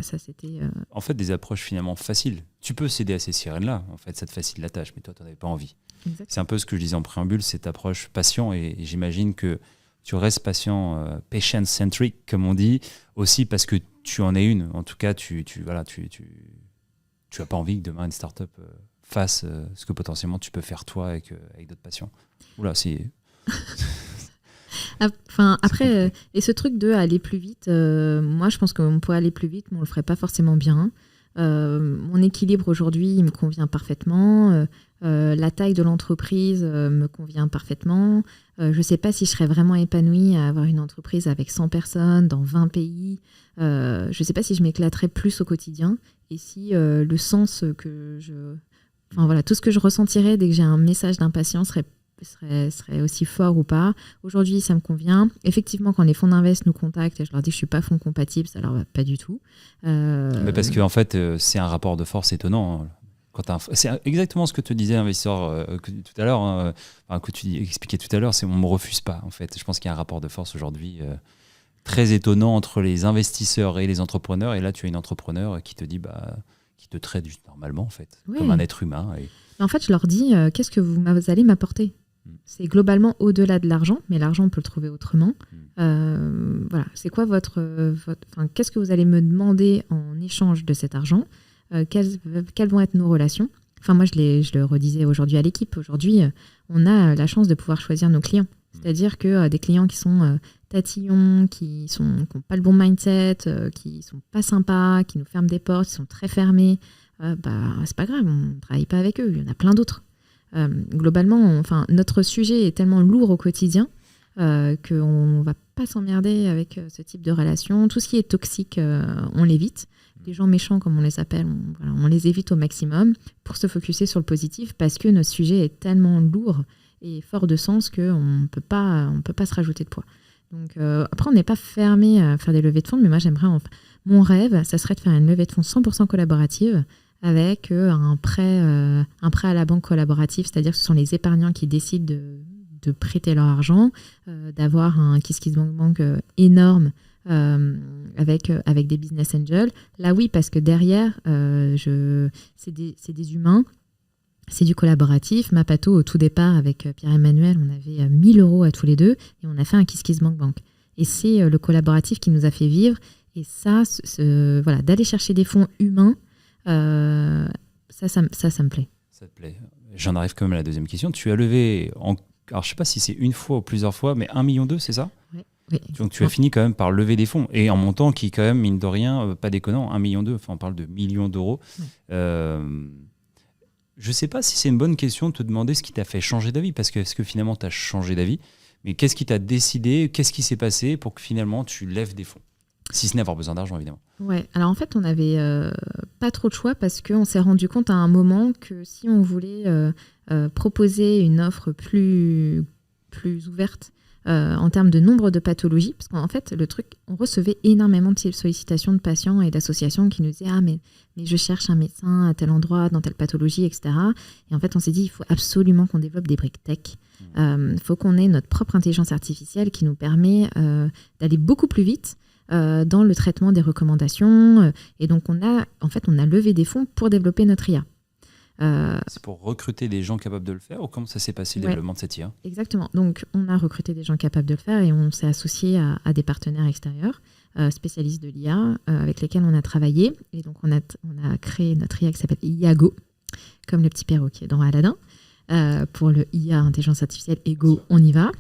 Ça c'était... En fait, des approches finalement faciles. Tu peux céder à ces sirènes-là, en fait, ça te facilite la tâche, mais toi, tu n'en avais pas envie. Exactement. C'est un peu ce que je disais en préambule, cette approche patient, et j'imagine que tu restes patient, patient-centric, comme on dit, aussi parce que tu en es une. En tout cas, tu n'as pas envie que demain une start-up fasse ce que potentiellement tu peux faire toi avec d'autres patients. Oula, c'est... Après, et ce truc de aller plus vite, moi je pense qu'on pourrait aller plus vite, mais on le ferait pas forcément bien. Mon équilibre aujourd'hui, il me convient parfaitement. La taille de l'entreprise me convient parfaitement. Je sais pas si je serais vraiment épanouie à avoir une entreprise avec 100 personnes dans 20 pays. Je sais pas si je m'éclaterais plus au quotidien et si le sens que tout ce que je ressentirais dès que j'ai un message d'un patient serait aussi fort ou pas. Aujourd'hui, ça me convient. Effectivement, quand les fonds d'invest nous contactent et je leur dis que je ne suis pas fonds compatible, ça leur va pas du tout. Mais parce que en fait, c'est un rapport de force étonnant. C'est exactement ce que te disait l'investisseur tout à l'heure, que tu expliquais tout à l'heure, c'est on ne me refuse pas. En fait. Je pense qu'il y a un rapport de force aujourd'hui très étonnant entre les investisseurs et les entrepreneurs. Et là, tu as une entrepreneur qui te dit, qui te traite normalement, en fait, comme un être humain. Et... En fait, je leur dis, qu'est-ce que vous allez m'apporter ? C'est globalement au-delà de l'argent, mais l'argent, on peut le trouver autrement. C'est quoi qu'est-ce que vous allez me demander en échange de cet argent ? Quelles vont être nos relations ? Moi, je le redisais aujourd'hui à l'équipe. Aujourd'hui, on a la chance de pouvoir choisir nos clients. C'est-à-dire que des clients qui sont tatillons, qui n'ont pas le bon mindset, qui ne sont pas sympas, qui nous ferment des portes, qui sont très fermés, c'est pas grave, on ne travaille pas avec eux. Il y en a plein d'autres. Globalement, notre sujet est tellement lourd au quotidien qu'on ne va pas s'emmerder avec ce type de relation. Tout ce qui est toxique, on l'évite. Les gens méchants, comme on les appelle, on les évite au maximum pour se focuser sur le positif parce que notre sujet est tellement lourd et fort de sens qu'on ne peut pas se rajouter de poids. Donc, après, on n'est pas fermé à faire des levées de fonds, mais moi, j'aimerais... Mon rêve, ça serait de faire une levée de fonds 100% collaborative avec un prêt à la banque collaborative, c'est-à-dire que ce sont les épargnants qui décident de prêter leur argent, d'avoir un KissKissBankBank énorme avec des business angels. Là, oui, parce que derrière, c'est des humains, c'est du collaboratif. Mapato, au tout départ, avec Pierre-Emmanuel, on avait 1 000 € à tous les deux et on a fait un KissKissBankBank. Et c'est le collaboratif qui nous a fait vivre. Et ça, d'aller chercher des fonds humains, ça me plaît. Ça te plaît. J'en arrive quand même à la deuxième question. Tu as levé, alors je ne sais pas si c'est une fois ou plusieurs fois, mais 1,2 million, c'est ça ? Oui. Oui, donc tu as fini quand même par lever des fonds, et en montant qui quand même, mine de rien, pas déconnant, 1,2 million, enfin on parle de millions d'euros. Je ne sais pas si c'est une bonne question de te demander ce qui t'a fait changer d'avis, parce que est-ce que finalement tu as changé d'avis, mais qu'est-ce qui t'a décidé, qu'est-ce qui s'est passé pour que finalement tu lèves des fonds, si ce n'est avoir besoin d'argent évidemment. Ouais, alors en fait on n'avait pas trop de choix parce qu'on s'est rendu compte à un moment que si on voulait proposer une offre plus ouverte en termes de nombre de pathologies, parce qu'en fait, le truc, on recevait énormément de sollicitations de patients et d'associations qui nous disaient « Ah, mais je cherche un médecin à tel endroit, dans telle pathologie, etc. » Et en fait, on s'est dit « Il faut absolument qu'on développe des briques tech. Il faut qu'on ait notre propre intelligence artificielle qui nous permet d'aller beaucoup plus vite dans le traitement des recommandations. Et donc, on a levé des fonds pour développer notre IA. C'est pour recruter des gens capables de le faire, ou comment ça s'est passé le développement de cette IA ? Exactement. Donc, on a recruté des gens capables de le faire et on s'est associé à des partenaires extérieurs, spécialistes de l'IA, avec lesquels on a travaillé. Et donc, on a créé notre IA qui s'appelle Iago, comme le petit perroquet dans Aladdin. Pour le IA, intelligence artificielle, Ego, on y va.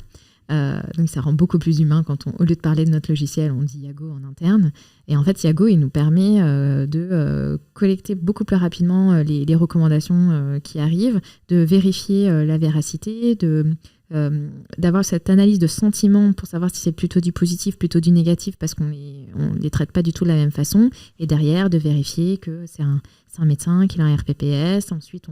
Donc ça rend beaucoup plus humain quand au lieu de parler de notre logiciel, on dit Iago en interne. Et en fait, Iago, il nous permet de collecter beaucoup plus rapidement les recommandations qui arrivent, de vérifier la véracité, d'avoir cette analyse de sentiment pour savoir si c'est plutôt du positif, plutôt du négatif, parce qu'on les traite pas du tout de la même façon. Et derrière, de vérifier que c'est un médecin, qu'il a un RPPS. Ensuite,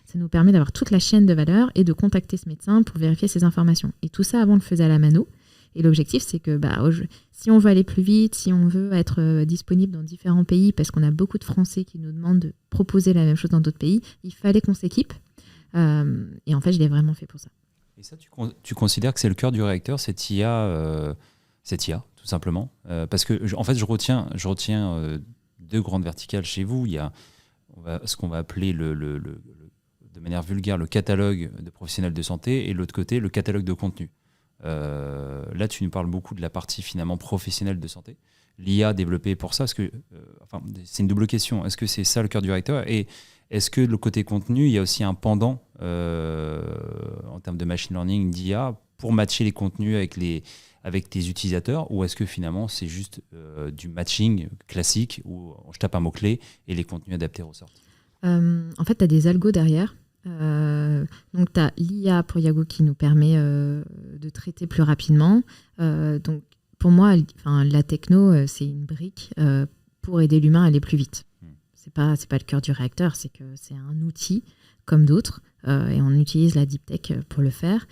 ça nous permet d'avoir toute la chaîne de valeur et de contacter ce médecin pour vérifier ces informations. Et tout ça, avant, on le faisait à la mano. Et l'objectif, c'est que si on veut aller plus vite, si on veut être disponible dans différents pays, parce qu'on a beaucoup de Français qui nous demandent de proposer la même chose dans d'autres pays, il fallait qu'on s'équipe. Et en fait, je l'ai vraiment fait pour ça. Et ça, tu considères que c'est le cœur du réacteur, cette IA, tout simplement parce que, en fait, je retiens deux grandes verticales chez vous. Il y a ce qu'on va appeler de manière vulgaire le catalogue de professionnels de santé, et de l'autre côté, le catalogue de contenu. Là, tu nous parles beaucoup de la partie finalement professionnelle de santé. L'IA développée pour ça, c'est une double question. Est-ce que c'est ça le cœur du réacteur ? Et est-ce que le côté contenu, il y a aussi un pendant en termes de machine learning, d'IA, pour matcher les contenus avec tes utilisateurs, ou est-ce que finalement c'est juste du matching classique où je tape un mot-clé et les contenus adaptés ressortent ? En fait, tu as des algos derrière. Donc, tu as l'IA pour Iago qui nous permet de traiter plus rapidement. Donc, pour moi, la techno, c'est une brique pour aider l'humain à aller plus vite. C'est pas le cœur du réacteur, c'est que c'est un outil comme d'autres, et on utilise la deep tech pour le faire.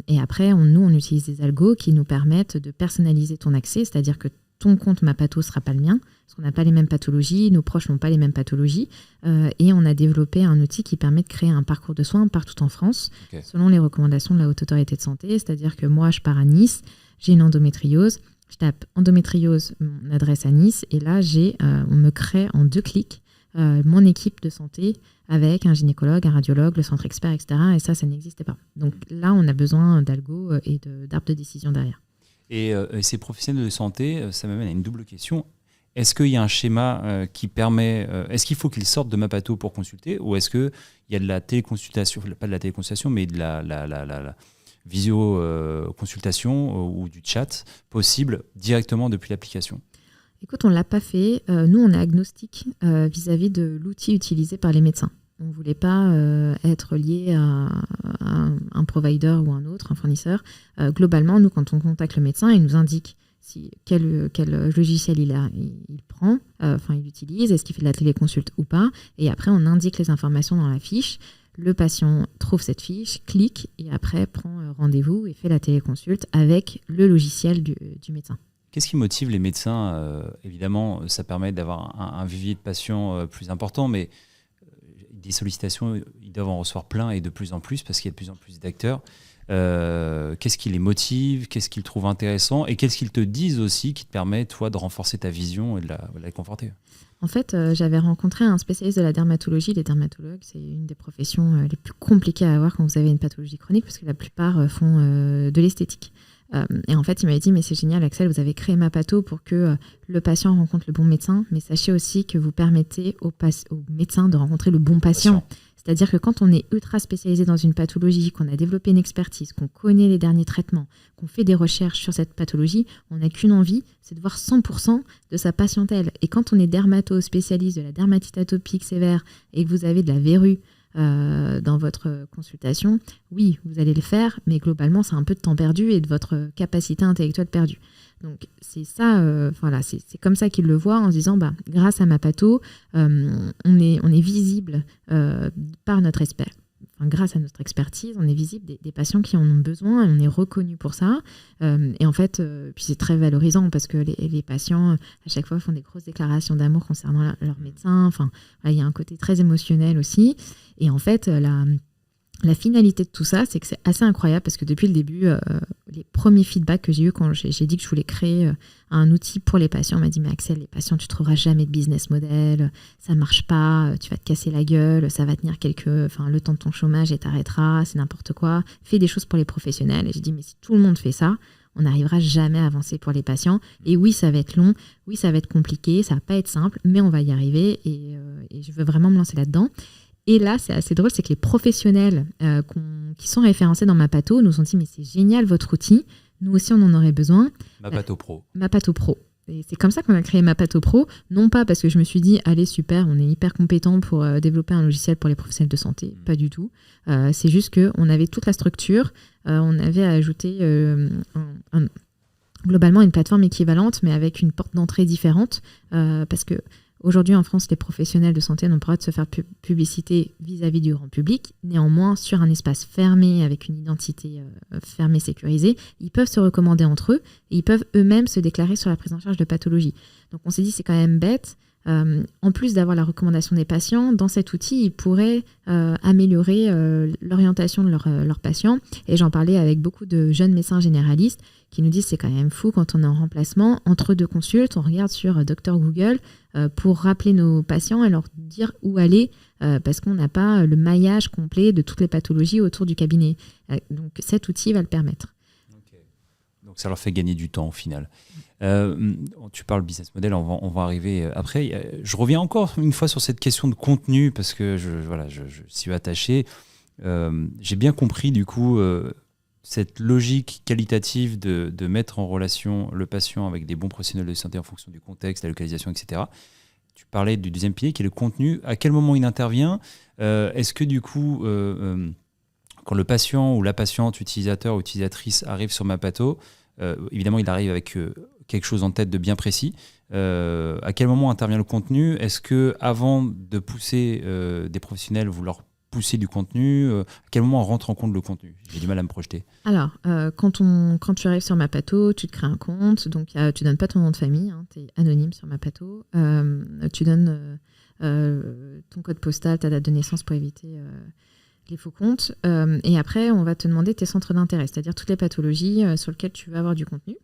Et après, on utilise des algos qui nous permettent de personnaliser ton accès, c'est-à-dire que ton compte Mapato ne sera pas le mien, parce qu'on n'a pas les mêmes pathologies, nos proches n'ont pas les mêmes pathologies, et on a développé un outil qui permet de créer un parcours de soins partout en France, selon les recommandations de la Haute Autorité de Santé, c'est-à-dire que moi, je pars à Nice, j'ai une endométriose, je tape endométriose, mon adresse à Nice, et là, on me crée en 2 clics mon équipe de santé avec un gynécologue, un radiologue, le centre expert, etc. Et ça n'existait pas. Donc là, on a besoin d'algo et d'arbres de décision derrière. Et ces professionnels de santé, ça m'amène à une double question. Est-ce qu'il y a un schéma qui permet... est-ce qu'il faut qu'ils sortent de Mapato pour consulter, ou est-ce qu'il y a de la téléconsultation, pas de la téléconsultation, mais de la visio-consultation ou du chat possible directement depuis l'application ? Écoute, on ne l'a pas fait. Nous, on est agnostique vis-à-vis de l'outil utilisé par les médecins. On ne voulait pas être lié à un provider ou un autre, un fournisseur. Globalement, nous, quand on contacte le médecin, il nous indique quel logiciel il prend, il utilise, est-ce qu'il fait de la téléconsulte ou pas. Et après, on indique les informations dans la fiche. Le patient trouve cette fiche, clique et après prend rendez-vous et fait la téléconsulte avec le logiciel du médecin. Qu'est-ce qui motive les médecins ? Évidemment, ça permet d'avoir un vivier de patients plus important, mais des sollicitations, ils doivent en recevoir plein et de plus en plus, parce qu'il y a de plus en plus d'acteurs. Qu'est-ce qui les motive ? Qu'est-ce qu'ils trouvent intéressant ? Et qu'est-ce qu'ils te disent aussi qui te permet, toi, de renforcer ta vision et de la conforter ? En fait, j'avais rencontré un spécialiste de la dermatologie. Les dermatologues, c'est une des professions les plus compliquées à avoir quand vous avez une pathologie chronique, parce que la plupart font de l'esthétique. Et en fait, il m'avait dit, mais c'est génial, Axel, vous avez créé Mapato pour que le patient rencontre le bon médecin, mais sachez aussi que vous permettez au médecin de rencontrer le bon patient. C'est-à-dire que quand on est ultra spécialisé dans une pathologie, qu'on a développé une expertise, qu'on connaît les derniers traitements, qu'on fait des recherches sur cette pathologie, on n'a qu'une envie, c'est de voir 100% de sa patientèle. Et quand on est dermato-spécialiste de la dermatite atopique sévère et que vous avez de la verrue dans votre consultation, oui, vous allez le faire, mais globalement, c'est un peu de temps perdu et de votre capacité intellectuelle perdue. Donc, c'est ça, c'est comme ça qu'ils le voient en se disant, grâce à ma patho, on est visible par notre grâce à notre expertise, on est visible des patients qui en ont besoin et on est reconnu pour ça. Et en fait, puis c'est très valorisant parce que les patients, à chaque fois, font des grosses déclarations d'amour concernant leur médecin. Enfin, il y a un côté très émotionnel aussi. Et en fait, la finalité de tout ça, c'est que c'est assez incroyable parce que depuis le début, les premiers feedbacks que j'ai eu quand j'ai dit que je voulais créer un outil pour les patients, on m'a dit « Mais Axel, les patients, tu ne trouveras jamais de business model, ça ne marche pas, tu vas te casser la gueule, ça va tenir le temps de ton chômage et t'arrêteras, c'est n'importe quoi. Fais des choses pour les professionnels. » Et j'ai dit « Mais si tout le monde fait ça, on n'arrivera jamais à avancer pour les patients. Et oui, ça va être long, oui, ça va être compliqué, ça ne va pas être simple, mais on va y arriver et je veux vraiment me lancer là-dedans. » Et là, c'est assez drôle, c'est que les professionnels qui sont référencés dans ma patho nous ont dit « Mais c'est génial votre outil, nous aussi on en aurait besoin. » Ma patho pro. Ma patho pro. Et c'est comme ça qu'on a créé ma patho pro, non pas parce que je me suis dit « Allez, super, on est hyper compétent pour développer un logiciel pour les professionnels de santé. » Pas du tout. C'est juste qu'on avait toute la structure, on avait ajouté globalement une plateforme équivalente, mais avec une porte d'entrée différente, parce que aujourd'hui, en France, les professionnels de santé n'ont pas le droit de se faire publicité vis-à-vis du grand public. Néanmoins, sur un espace fermé, avec une identité fermée, sécurisée, ils peuvent se recommander entre eux et ils peuvent eux-mêmes se déclarer sur la prise en charge de pathologie. Donc, on s'est dit, c'est quand même bête. En plus d'avoir la recommandation des patients, dans cet outil, ils pourraient améliorer l'orientation de leurs patients. Et j'en parlais avec beaucoup de jeunes médecins généralistes qui nous disent c'est quand même fou quand on est en remplacement. Entre deux consultes, on regarde sur Dr Google pour rappeler nos patients et leur dire où aller parce qu'on n'a pas le maillage complet de toutes les pathologies autour du cabinet. Donc cet outil va le permettre. Okay. Donc ça leur fait gagner du temps au final. Tu parles business model, on va arriver après. Je reviens encore une fois sur cette question de contenu parce que je suis attaché. J'ai bien compris du coup cette logique qualitative de mettre en relation le patient avec des bons professionnels de santé en fonction du contexte, la localisation, etc. Tu parlais du deuxième pilier qui est le contenu. À quel moment il intervient ? Est-ce que du coup, quand le patient ou la patiente, utilisateur ou utilisatrice arrive sur ma patho, évidemment il arrive avec quelque chose en tête de bien précis. À quel moment intervient le contenu ? Est-ce que avant de pousser des professionnels, vous leur poussez du contenu ? À quel moment on rentre en compte le contenu ? J'ai du mal à me projeter. Alors, quand tu arrives sur ma patho, tu te crées un compte, donc tu donnes pas ton nom de famille, hein, tu es anonyme sur ma patho. Tu donnes ton code postal, ta date de naissance pour éviter les faux comptes. Et après, on va te demander tes centres d'intérêt, c'est-à-dire toutes les pathologies sur lesquelles tu veux avoir du contenu.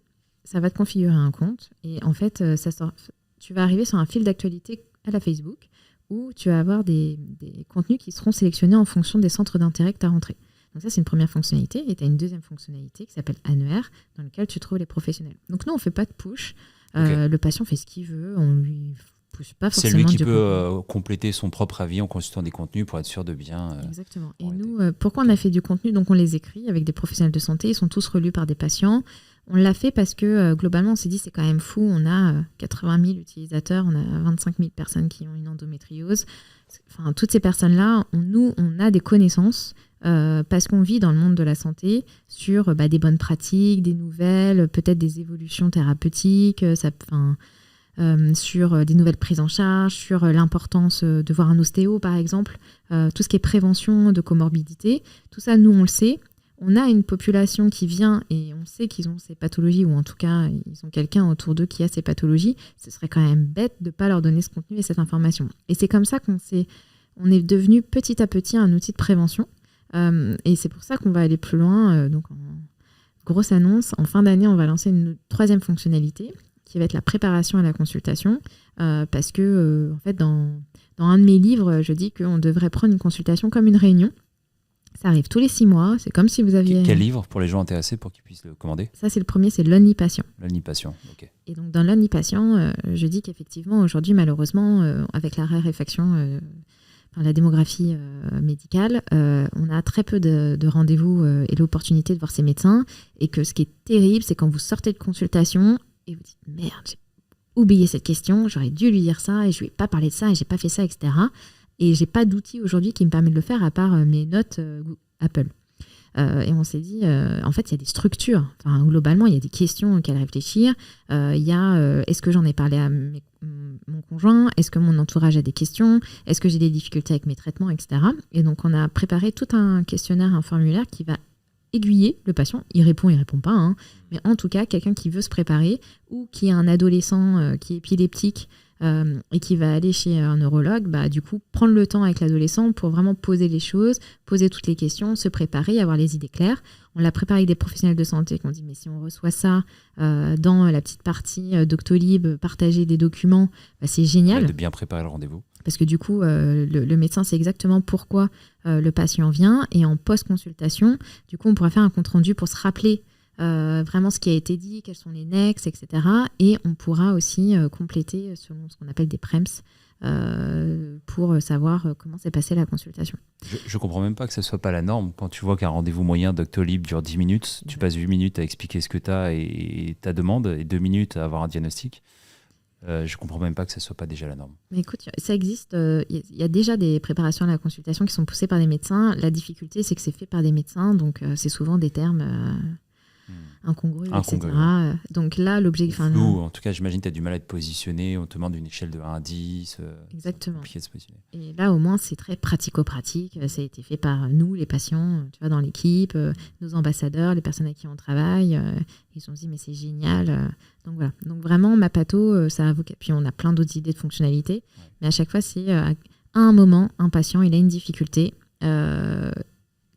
Ça va te configurer un compte et en fait, tu vas arriver sur un fil d'actualité à la Facebook où tu vas avoir des contenus qui seront sélectionnés en fonction des centres d'intérêt que tu as rentrés. Donc ça, c'est une première fonctionnalité. Et tu as une deuxième fonctionnalité qui s'appelle annuaire, dans laquelle tu trouves les professionnels. Donc nous, on ne fait pas de push. Okay. Le patient fait ce qu'il veut. On lui pousse pas forcément. C'est lui qui peut compléter son propre avis en consultant des contenus pour être sûr de bien... Exactement. Et nous, pourquoi on a fait du contenu ? Donc on les écrit avec des professionnels de santé. Ils sont tous relus par des patients. On l'a fait parce que globalement, on s'est dit c'est quand même fou. On a 80 000 utilisateurs, on a 25 000 personnes qui ont une endométriose. Enfin, toutes ces personnes-là, on a des connaissances parce qu'on vit dans le monde de la santé sur des bonnes pratiques, des nouvelles, peut-être des évolutions thérapeutiques, sur des nouvelles prises en charge, sur l'importance de voir un ostéo, par exemple, tout ce qui est prévention de comorbidité. Tout ça, nous, on le sait. On a une population qui vient et on sait qu'ils ont ces pathologies, ou en tout cas, ils ont quelqu'un autour d'eux qui a ces pathologies. Ce serait quand même bête de ne pas leur donner ce contenu et cette information. Et c'est comme ça qu'on est devenu petit à petit un outil de prévention. Et c'est pour ça qu'on va aller plus loin. Donc, grosse annonce, en fin d'année, on va lancer une troisième fonctionnalité qui va être la préparation à la consultation. Parce que, en fait, dans un de mes livres, je dis qu'on devrait prendre une consultation comme une réunion. Ça arrive tous les 6 mois, c'est comme si vous aviez... Quel livre pour les gens intéressés pour qu'ils puissent le commander ? Ça, c'est le premier, c'est Lonely Patient. Lonely Patient, ok. Et donc, dans Lonely Patient, je dis qu'effectivement, aujourd'hui, malheureusement, avec la raréfaction la démographie médicale, on a très peu de rendez-vous et l'opportunité de voir ces médecins. Et que ce qui est terrible, c'est quand vous sortez de consultation et vous dites « Merde, j'ai oublié cette question, j'aurais dû lui dire ça et je lui ai pas parlé de ça et j'ai pas fait ça, etc. » Et j'ai pas d'outil aujourd'hui qui me permet de le faire à part mes notes Apple. Et on s'est dit, en fait, il y a des structures. Enfin, globalement, il y a des questions auxquelles réfléchir. Il y a, est-ce que j'en ai parlé à mon conjoint? Est-ce que mon entourage a des questions? Est-ce que j'ai des difficultés avec mes traitements, etc. Et donc, on a préparé tout un questionnaire, un formulaire qui va aiguiller le patient. Il répond pas. Hein. Mais en tout cas, quelqu'un qui veut se préparer ou qui a un adolescent qui est épileptique et qui va aller chez un neurologue, du coup, prendre le temps avec l'adolescent pour vraiment poser les choses, poser toutes les questions, se préparer, avoir les idées claires. On l'a préparé avec des professionnels de santé qui ont dit, mais si on reçoit ça dans la petite partie Doctolib, partager des documents, c'est génial. De bien préparer le rendez-vous. Parce que du coup, le médecin sait exactement pourquoi le patient vient. Et en post-consultation, du coup, on pourra faire un compte-rendu pour se rappeler vraiment ce qui a été dit, quels sont les nexes, etc. Et on pourra aussi compléter selon ce qu'on appelle des PREMS pour savoir comment s'est passée la consultation. Je ne comprends même pas que ce ne soit pas la norme. Quand tu vois qu'un rendez-vous moyen Doctolib dure 10 minutes, tu passes 8 minutes à expliquer ce que tu as et ta demande et 2 minutes à avoir un diagnostic. Je ne comprends même pas que ce ne soit pas déjà la norme. Mais écoute, ça existe. Il y a déjà des préparations à la consultation qui sont poussées par des médecins. La difficulté, c'est que c'est fait par des médecins, donc c'est souvent des termes incongrus, etc. Donc là, l'objectif... Flou, en tout cas, j'imagine que tu as du mal à te positionner. On te demande une échelle de 1 à 10. Exactement. C'est compliqué de se positionner. Et là, au moins, c'est très pratico-pratique. Ça a été fait par nous, les patients, tu vois, dans l'équipe, nos ambassadeurs, les personnes avec qui on travaille. Ils se sont dit, mais c'est génial. Donc voilà. Donc vraiment, Mapato, ça a puis on a plein d'autres idées de fonctionnalités. Ouais. Mais à chaque fois, c'est à un moment, un patient, il a une difficulté. Quelle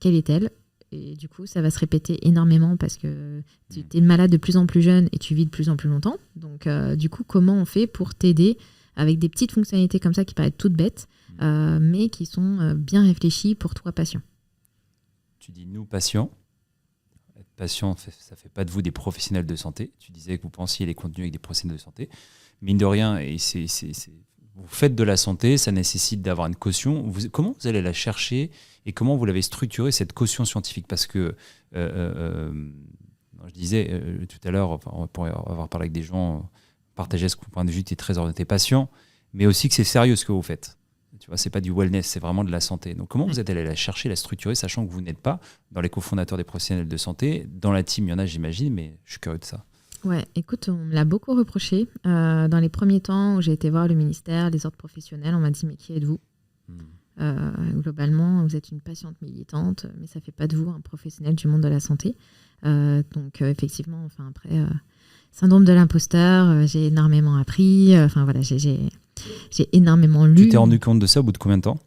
est-elle ? Et du coup, ça va se répéter énormément parce que tu es malade de plus en plus jeune et tu vis de plus en plus longtemps. Donc, du coup, comment on fait pour t'aider avec des petites fonctionnalités comme ça qui paraissent toutes bêtes, mais qui sont bien réfléchies pour toi, patient. Tu dis nous, patients. Être patient, ça ne fait pas de vous des professionnels de santé. Tu disais que vous pensiez les contenus avec des professionnels de santé. Mine de rien, et vous faites de la santé, ça nécessite d'avoir une caution. Comment vous allez la chercher et comment vous l'avez structurée, cette caution scientifique? Parce que, je disais tout à l'heure, on pourrait avoir parlé avec des gens, partager ce point de vue qui est très orienté patient, mais aussi que c'est sérieux ce que vous faites. Tu vois, c'est pas du wellness, c'est vraiment de la santé. Donc comment vous êtes allé la chercher, la structurer, sachant que vous n'êtes pas dans les cofondateurs des professionnels de santé? Dans la team, il y en a, j'imagine, mais je suis curieux de ça. Ouais, écoute, on me l'a beaucoup reproché. Dans les premiers temps où j'ai été voir le ministère, les ordres professionnels, on m'a dit, mais qui êtes-vous ? Globalement, vous êtes une patiente militante, mais ça ne fait pas de vous un professionnel du monde de la santé. Donc, effectivement, après, syndrome de l'imposteur, j'ai énormément appris. J'ai énormément lu. Tu t'es rendu compte de ça au bout de combien de temps ?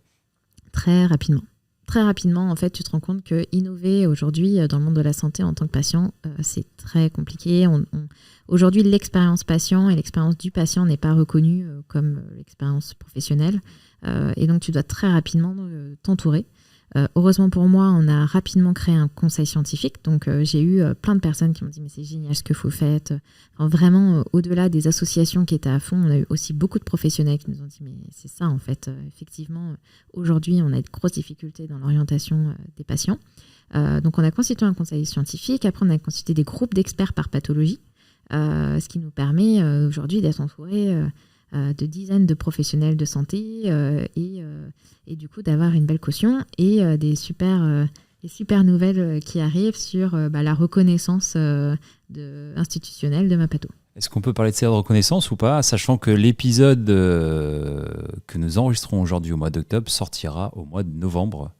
Très rapidement. Très rapidement, en fait, tu te rends compte que innover aujourd'hui dans le monde de la santé en tant que patient, c'est très compliqué. Aujourd'hui, l'expérience patient et l'expérience du patient n'est pas reconnue comme l'expérience professionnelle. Et donc, tu dois très rapidement t'entourer. Heureusement pour moi, on a rapidement créé un conseil scientifique. Donc, j'ai eu plein de personnes qui m'ont dit « mais c'est génial ce que vous faites ». Vraiment, au-delà des associations qui étaient à fond, on a eu aussi beaucoup de professionnels qui nous ont dit « mais c'est ça en fait ». Effectivement, aujourd'hui, on a de grosses difficultés dans l'orientation des patients. Donc, on a constitué un conseil scientifique. Après, on a constitué des groupes d'experts par pathologie, ce qui nous permet aujourd'hui d'être entourés de dizaines de professionnels de santé et du coup d'avoir une belle caution et des super nouvelles qui arrivent sur la reconnaissance institutionnelle de Mapato. Est-ce qu'on peut parler de cette reconnaissance ou pas, sachant que l'épisode que nous enregistrons aujourd'hui au mois d'octobre sortira au mois de novembre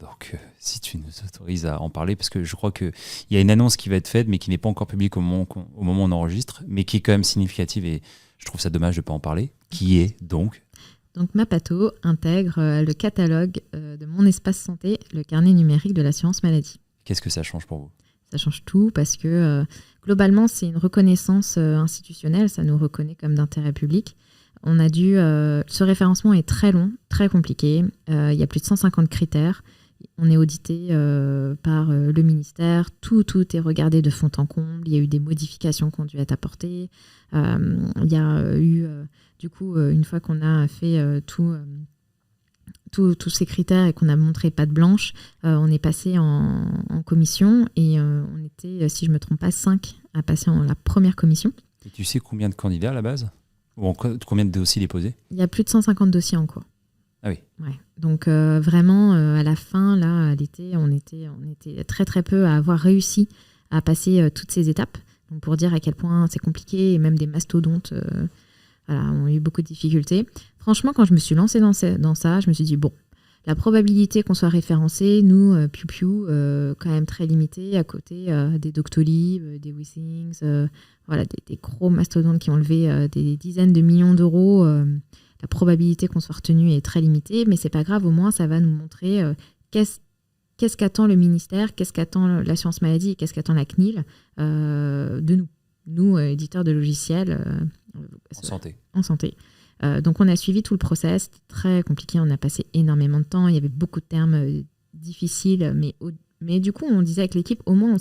donc, si tu nous autorises à en parler, parce que je crois qu'il y a une annonce qui va être faite, mais qui n'est pas encore publique au moment où on enregistre, mais qui est quand même significative et je trouve ça dommage de ne pas en parler, qui est donc Mapato intègre le catalogue de Mon Espace Santé, le carnet numérique de l'assurance maladie. Qu'est-ce que ça change pour vous ? Ça change tout parce que globalement, c'est une reconnaissance institutionnelle, ça nous reconnaît comme d'intérêt public. On a dû, ce référencement est très long, très compliqué, il y a plus de 150 critères. On est audité par le ministère, tout est regardé de fond en comble, il y a eu des modifications qui ont dû être apportées, il y a eu, du coup, une fois qu'on a fait tout tous ces critères et qu'on a montré patte blanche, on est passé en commission et on était, si je ne me trompe pas, 5 à passer en la première commission. Et tu sais combien de candidats à la base ? Ou combien de dossiers déposés ? Il y a plus de 150 dossiers en cours. Ah oui. Ouais. Donc vraiment, à la fin, là, à l'été, on était très très peu à avoir réussi à passer toutes ces étapes. Donc, pour dire à quel point c'est compliqué, et même des mastodontes ont eu beaucoup de difficultés. Franchement, quand je me suis lancée dans ça, je me suis dit, bon, la probabilité qu'on soit référencé, nous, quand même très limitée, à côté des Doctolib, des WeThings, des gros mastodontes qui ont levé des dizaines de millions d'euros. La probabilité qu'on soit retenu est très limitée, mais c'est pas grave, au moins ça va nous montrer qu'est-ce qu'attend le ministère, qu'est-ce qu'attend l'assurance maladie et qu'est-ce qu'attend la CNIL de nous éditeurs de logiciels en santé. Donc on a suivi tout le process, c'était très compliqué, on a passé énormément de temps, il y avait beaucoup de termes difficiles, mais du coup on disait avec l'équipe, au moins on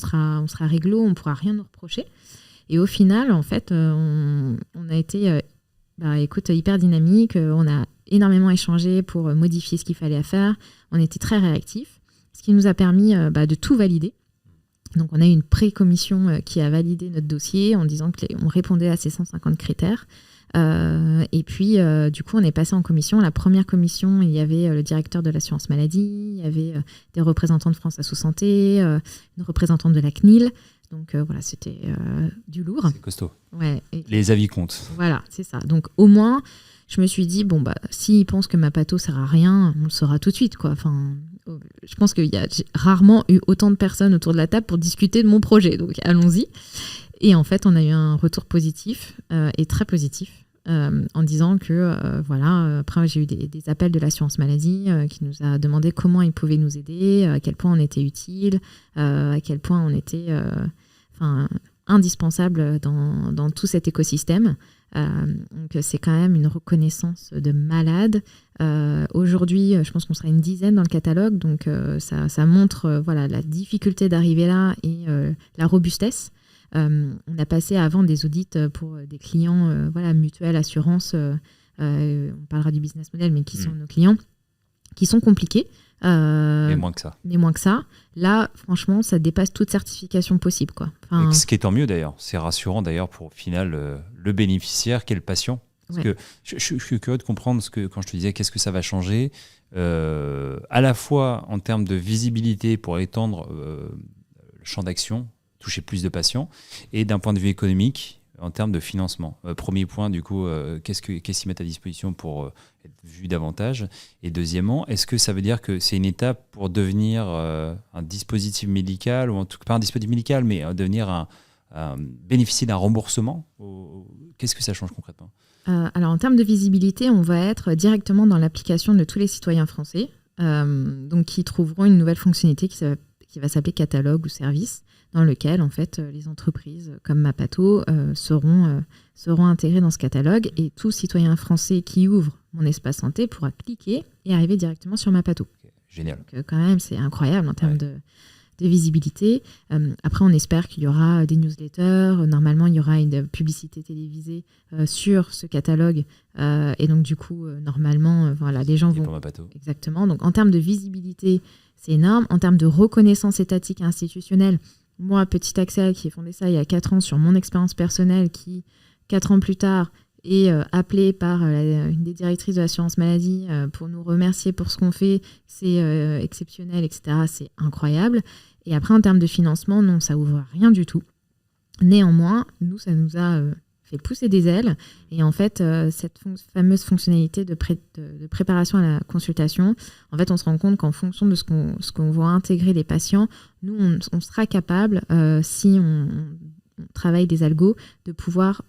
sera réglo, on ne pourra rien nous reprocher. Et au final, en fait, on a été hyper dynamique, on a énormément échangé pour modifier ce qu'il fallait faire, on était très réactifs, ce qui nous a permis de tout valider. Donc on a eu une pré-commission qui a validé notre dossier en disant qu'on répondait à ces 150 critères. Et puis du coup on est passé en commission. La première commission, il y avait le directeur de l'assurance maladie, il y avait des représentants de France Asso Santé, une représentante de la CNIL. Donc c'était du lourd. C'est costaud. Ouais, les avis comptent. Voilà, c'est ça. Donc au moins, je me suis dit, s'ils pensent que Mapato sert à rien, on le saura tout de suite, quoi. Enfin, je pense qu'il y a rarement eu autant de personnes autour de la table pour discuter de mon projet. Donc allons-y. Et en fait, on a eu un retour positif et très positif en disant que, après j'ai eu des appels de l'assurance maladie qui nous a demandé comment ils pouvaient nous aider, à quel point on était utile, à quel point on était indispensable dans tout cet écosystème. Donc c'est quand même une reconnaissance de malade. Aujourd'hui, je pense qu'on sera une dizaine dans le catalogue, donc ça montre la difficulté d'arriver là et la robustesse. On a passé avant des audits pour des clients mutuelle, assurance, on parlera du business model, mais qui sont nos clients, qui sont compliqués. Mais moins que ça. Là, franchement, ça dépasse toute certification possible, quoi. Enfin, ce qui est tant mieux d'ailleurs. C'est rassurant d'ailleurs pour au final le bénéficiaire qui est le patient. Parce que je suis curieux de comprendre quand je te disais qu'est-ce que ça va changer, à la fois en termes de visibilité pour étendre le champ d'action, toucher plus de patients, et d'un point de vue économique, en termes de financement. Premier point, du coup, qu'est-ce qu'ils mettent à disposition pour être vu davantage ? Et deuxièmement, est-ce que ça veut dire que c'est une étape pour devenir un dispositif médical, ou en tout cas pas un dispositif médical, mais devenir bénéficier d'un remboursement ? Qu'est-ce que ça change concrètement ? Alors, en termes de visibilité, on va être directement dans l'application de tous les citoyens français, donc qui trouveront une nouvelle fonctionnalité qui va s'appeler catalogue ou service, dans lequel en fait les entreprises comme Mapato seront intégrées dans ce catalogue, et tout citoyen français qui ouvre mon espace santé pourra cliquer et arriver directement sur Mapato. Okay, génial. Donc, quand même, c'est incroyable en termes de visibilité. Après, on espère qu'il y aura des newsletters. Normalement, il y aura une publicité télévisée sur ce catalogue. Et donc, du coup, normalement, les gens vont... Pour Mapato. Exactement. Donc, en termes de visibilité, c'est énorme. En termes de reconnaissance étatique et institutionnelle, moi, Petit Axel, qui ai fondé ça il y a 4 ans sur mon expérience personnelle, qui, 4 ans plus tard, est appelé par une des directrices de l'assurance maladie pour nous remercier pour ce qu'on fait, c'est exceptionnel, etc. C'est incroyable. Et après, en termes de financement, non, ça ouvre rien du tout. Néanmoins, nous, ça nous a fait pousser des ailes. Et en fait, cette fameuse fonctionnalité de préparation à la consultation, en fait, on se rend compte qu'en fonction de ce qu'on va intégrer les patients, nous, on sera capable, si on travaille des algos, de pouvoir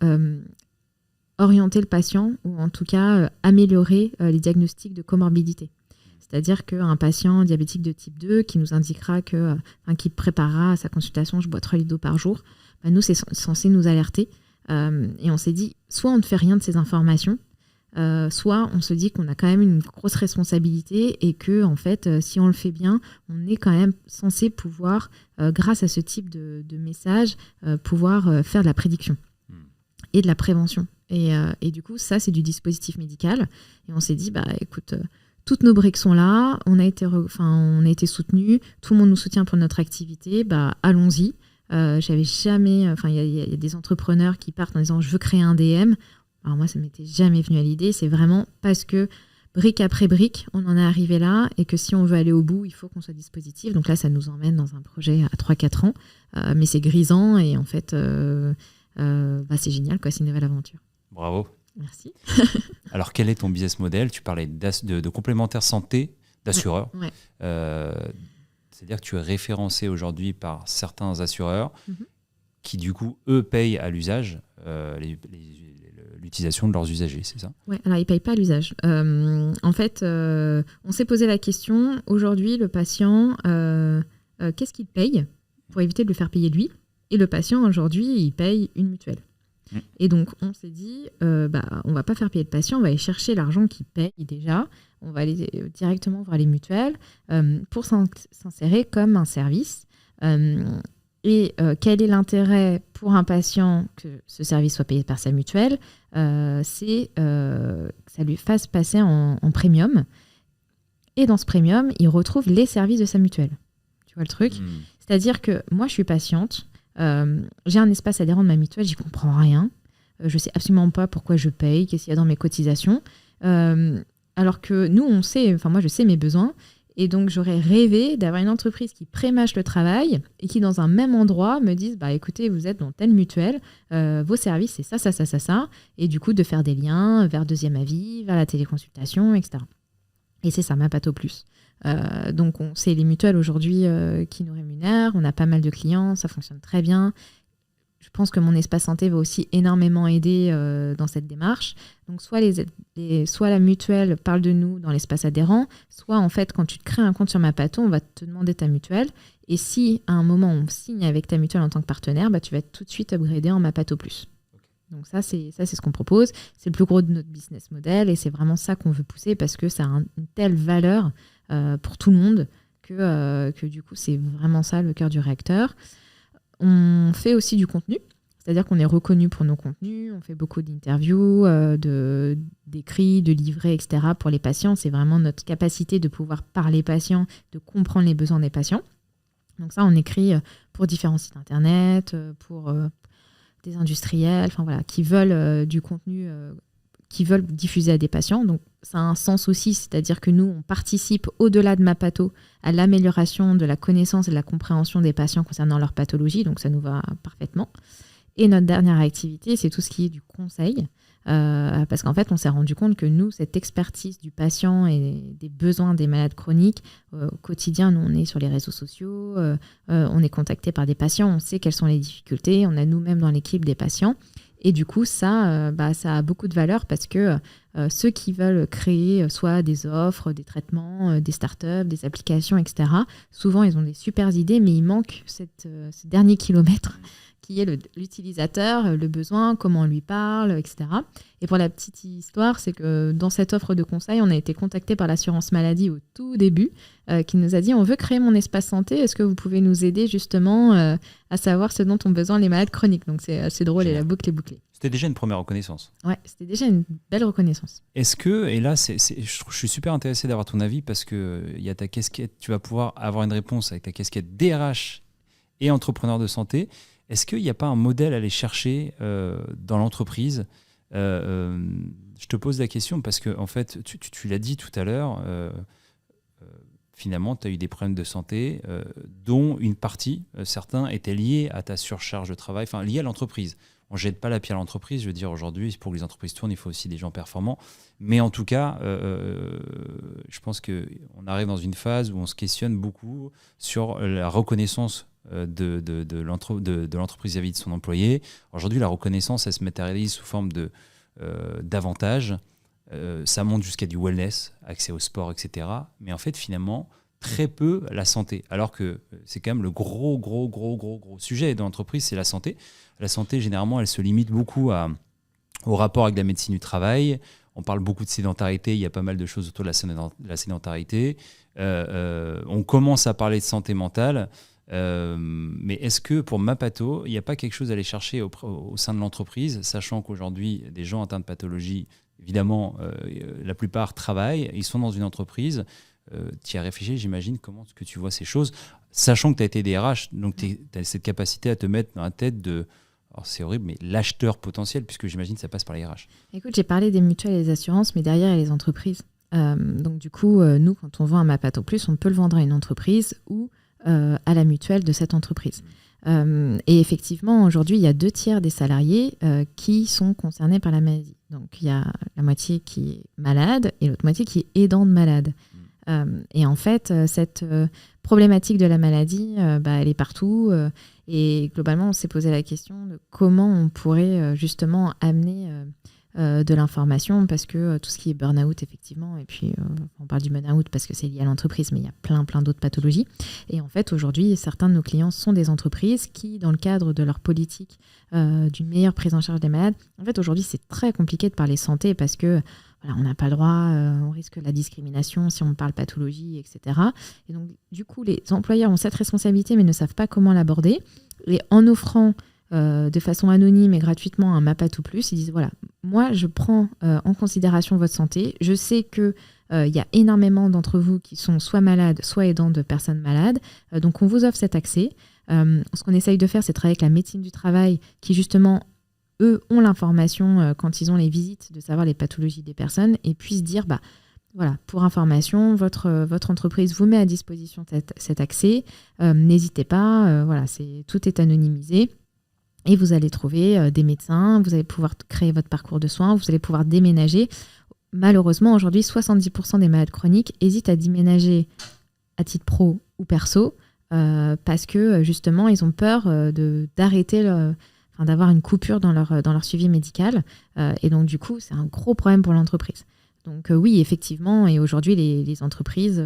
orienter le patient, ou en tout cas améliorer les diagnostics de comorbidité. C'est-à-dire qu'un patient diabétique de type 2 qui nous indiquera qui préparera à sa consultation, je bois 3 litres d'eau par jour, nous, c'est censé nous alerter. Et on s'est dit, soit on ne fait rien de ces informations, soit on se dit qu'on a quand même une grosse responsabilité et que, en fait, si on le fait bien, on est quand même censé pouvoir, grâce à ce type de message, pouvoir faire de la prédiction et de la prévention. Et du coup, ça, c'est du dispositif médical. Et on s'est dit, écoute, toutes nos briques sont là, on a été soutenus, tout le monde nous soutient pour notre activité, allons-y. J'avais jamais, il y a des entrepreneurs qui partent en disant je veux créer un DM. Alors moi, ça m'était jamais venu à l'idée. C'est vraiment parce que brique après brique, on en est arrivé là et que si on veut aller au bout, il faut qu'on soit dispositif. Donc là, ça nous emmène dans un projet à 3-4 ans, mais c'est grisant et en fait, c'est génial, quoi. C'est une nouvelle aventure. Bravo. Merci. Alors, quel est ton business model ? Tu parlais de complémentaire santé, d'assureur. Ouais. C'est-à-dire que tu es référencé aujourd'hui par certains assureurs qui, du coup, eux, payent à l'usage l'utilisation de leurs usagers, c'est ça ? Oui, alors ils ne payent pas à l'usage. En fait, on s'est posé la question, aujourd'hui, le patient, qu'est-ce qu'il paye pour éviter de le faire payer lui ? Et le patient, aujourd'hui, il paye une mutuelle. Et donc, on s'est dit, on ne va pas faire payer le patient, on va aller chercher l'argent qu'il paye déjà, on va aller directement voir les mutuelles pour s'insérer comme un service. Et quel est l'intérêt pour un patient que ce service soit payé par sa mutuelle ? C'est que ça lui fasse passer en premium. Et dans ce premium, il retrouve les services de sa mutuelle. Tu vois le truc ? C'est-à-dire que moi, je suis patiente. J'ai un espace adhérent de ma mutuelle, j'y comprends rien. Je sais absolument pas pourquoi je paye, qu'est-ce qu'il y a dans mes cotisations. Alors que nous, on sait, moi, je sais mes besoins. Et donc, j'aurais rêvé d'avoir une entreprise qui prémâche le travail et qui, dans un même endroit, me dise écoutez, vous êtes dans telle mutuelle, vos services, c'est ça, ça, ça, ça, ça. Et du coup, de faire des liens vers deuxième avis, vers la téléconsultation, etc. Et c'est ça, Mapato Plus. Donc, c'est les mutuelles aujourd'hui qui nous rémunèrent. On a pas mal de clients, ça fonctionne très bien. Je pense que mon espace santé va aussi énormément aider dans cette démarche. Donc, soit la mutuelle parle de nous dans l'espace adhérent, soit en fait, quand tu te crées un compte sur Mapato, on va te demander ta mutuelle. Et si à un moment, on signe avec ta mutuelle en tant que partenaire, tu vas être tout de suite upgradé en Mapato Plus. Donc ça, c'est ce qu'on propose. C'est le plus gros de notre business model et c'est vraiment ça qu'on veut pousser parce que ça a une telle valeur pour tout le monde que du coup, c'est vraiment ça le cœur du réacteur. On fait aussi du contenu, c'est-à-dire qu'on est reconnu pour nos contenus, on fait beaucoup d'interviews, d'écrits, de livrets, etc. pour les patients. C'est vraiment notre capacité de pouvoir parler patients, de comprendre les besoins des patients. Donc ça, on écrit pour différents sites internet, pour des industriels, qui veulent du contenu, qui veulent diffuser à des patients. Donc ça a un sens aussi, c'est-à-dire que nous, on participe au-delà de Mapato à l'amélioration de la connaissance et de la compréhension des patients concernant leur pathologie, donc ça nous va parfaitement. Et notre dernière activité, c'est tout ce qui est du conseil, parce qu'en fait, on s'est rendu compte que nous, cette expertise du patient et des besoins des malades chroniques, au quotidien, nous, on est sur les réseaux sociaux, on est contacté par des patients, on sait quelles sont les difficultés, on a nous-mêmes dans l'équipe des patients. Et du coup, ça a beaucoup de valeur parce que ceux qui veulent créer soit des offres, des traitements, des startups, des applications, etc., souvent, ils ont des super idées, mais il manque ce dernier kilomètre qui est l'utilisateur, le besoin, comment on lui parle, etc. Et pour la petite histoire, c'est que dans cette offre de conseil, on a été contacté par l'assurance maladie au tout début, qui nous a dit « On veut créer mon espace santé, est-ce que vous pouvez nous aider justement à savoir ce dont ont besoin les malades chroniques ?» Donc c'est assez drôle et la boucle est bouclée. C'était déjà une première reconnaissance. Ouais, c'était déjà une belle reconnaissance. Est-ce que, et là, je suis super intéressé d'avoir ton avis parce qu'il y a ta casquette, tu vas pouvoir avoir une réponse avec ta casquette DRH et entrepreneur de santé. Est-ce qu'il n'y a pas un modèle à aller chercher dans l'entreprise ? Je te pose la question parce que, en fait, tu l'as dit tout à l'heure, finalement, tu as eu des problèmes de santé dont une partie, certains, étaient liés à ta surcharge de travail, enfin liés à l'entreprise. On ne jette pas la pierre à l'entreprise. Je veux dire, aujourd'hui, pour que les entreprises tournent, il faut aussi des gens performants. Mais en tout cas, je pense qu'on arrive dans une phase où on se questionne beaucoup sur la reconnaissance de l'entreprise vis-à-vis de son employé. Aujourd'hui, la reconnaissance, elle se matérialise sous forme d'avantages. Ça monte jusqu'à du wellness, accès au sport, etc. Mais en fait, finalement, très peu la santé. Alors que c'est quand même le gros sujet de l'entreprise, c'est la santé. La santé, généralement, elle se limite beaucoup au rapport avec la médecine du travail. On parle beaucoup de sédentarité, il y a pas mal de choses autour de la sédentarité. On commence à parler de santé mentale. Mais est-ce que pour Mapato, il n'y a pas quelque chose à aller chercher au sein de l'entreprise, sachant qu'aujourd'hui, des gens atteints de pathologies évidemment, la plupart travaillent, ils sont dans une entreprise. Tu y as réfléchi, j'imagine, comment est-ce que tu vois ces choses, sachant que tu as été DRH, donc tu as cette capacité à te mettre dans la tête de, alors c'est horrible, mais l'acheteur potentiel, puisque j'imagine que ça passe par les RH. Écoute, j'ai parlé des mutuelles et des assurances, mais derrière, il y a les entreprises. Donc du coup, nous, quand on vend un Mapato Plus, on peut le vendre à une entreprise ou à la mutuelle de cette entreprise. Et effectivement, aujourd'hui, il y a 2/3 des salariés qui sont concernés par la maladie. Donc il y a la moitié qui est malade et l'autre moitié qui est aidant de malade. Et en fait, cette problématique de la maladie, elle est partout. Et globalement, on s'est posé la question de comment on pourrait justement amener de l'information, parce que tout ce qui est burn-out, effectivement, et puis on parle du burn-out parce que c'est lié à l'entreprise, mais il y a plein d'autres pathologies. Et en fait, aujourd'hui, certains de nos clients sont des entreprises qui, dans le cadre de leur politique d'une meilleure prise en charge des malades, en fait, aujourd'hui, c'est très compliqué de parler santé parce que voilà, on n'a pas le droit, on risque la discrimination si on parle pathologie, etc. Et donc, du coup, les employeurs ont cette responsabilité, mais ne savent pas comment l'aborder. Et en offrant de façon anonyme et gratuitement un Mapato Plus, ils disent, voilà, moi, je prends en considération votre santé. Je sais qu'il y a énormément d'entre vous qui sont soit malades, soit aidants de personnes malades. Donc, on vous offre cet accès. Ce qu'on essaye de faire, c'est travailler avec la médecine du travail qui, justement, eux ont l'information quand ils ont les visites de savoir les pathologies des personnes et puissent dire, voilà, pour information, votre entreprise vous met à disposition cet accès. N'hésitez pas, voilà, tout est anonymisé. Et vous allez trouver des médecins, vous allez pouvoir créer votre parcours de soins, vous allez pouvoir déménager. Malheureusement, aujourd'hui, 70% des malades chroniques hésitent à déménager à titre pro ou perso parce que, justement, ils ont peur d'arrêter d'avoir une coupure dans leur suivi médical. Et donc, du coup, c'est un gros problème pour l'entreprise. Donc, oui, effectivement, et aujourd'hui, les entreprises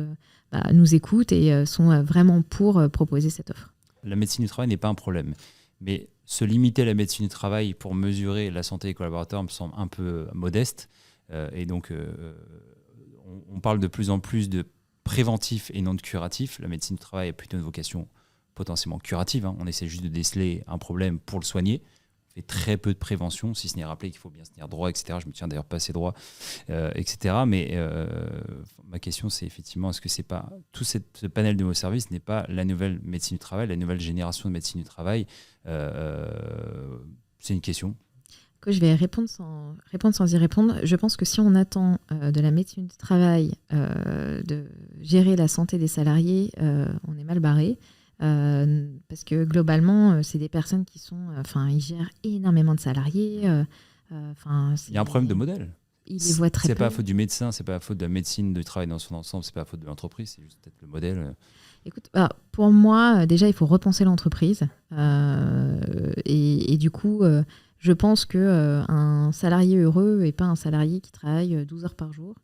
nous écoutent et sont vraiment pour proposer cette offre. La médecine du travail n'est pas un problème. Mais se limiter à la médecine du travail pour mesurer la santé des collaborateurs me semble un peu modeste. Et donc, on parle de plus en plus de préventif et non de curatif. La médecine du travail a plutôt une vocation potentiellement curative. On essaie juste de déceler un problème pour le soigner. On fait très peu de prévention, si ce n'est rappeler qu'il faut bien se tenir droit, etc. Je me tiens d'ailleurs pas assez droit, etc. Mais ma question, c'est effectivement, est-ce que c'est pas tout ce panel de nos services n'est pas la nouvelle médecine du travail, la nouvelle génération de médecine du travail? C'est une question. Que je vais répondre sans y répondre. Je pense que si on attend de la médecine du travail de gérer la santé des salariés, on est mal barré. Parce que globalement, c'est des personnes qui sont, ils gèrent énormément de salariés. Il y a un problème de modèle. Ils les voient très peu. C'est pas la faute du médecin, c'est pas la faute de la médecine du travail dans son ensemble, c'est pas la faute de l'entreprise, c'est juste peut-être le modèle. Écoute, pour moi, déjà, il faut repenser l'entreprise. Et du coup, je pense qu'un salarié heureux n'est pas un salarié qui travaille 12 heures par jour.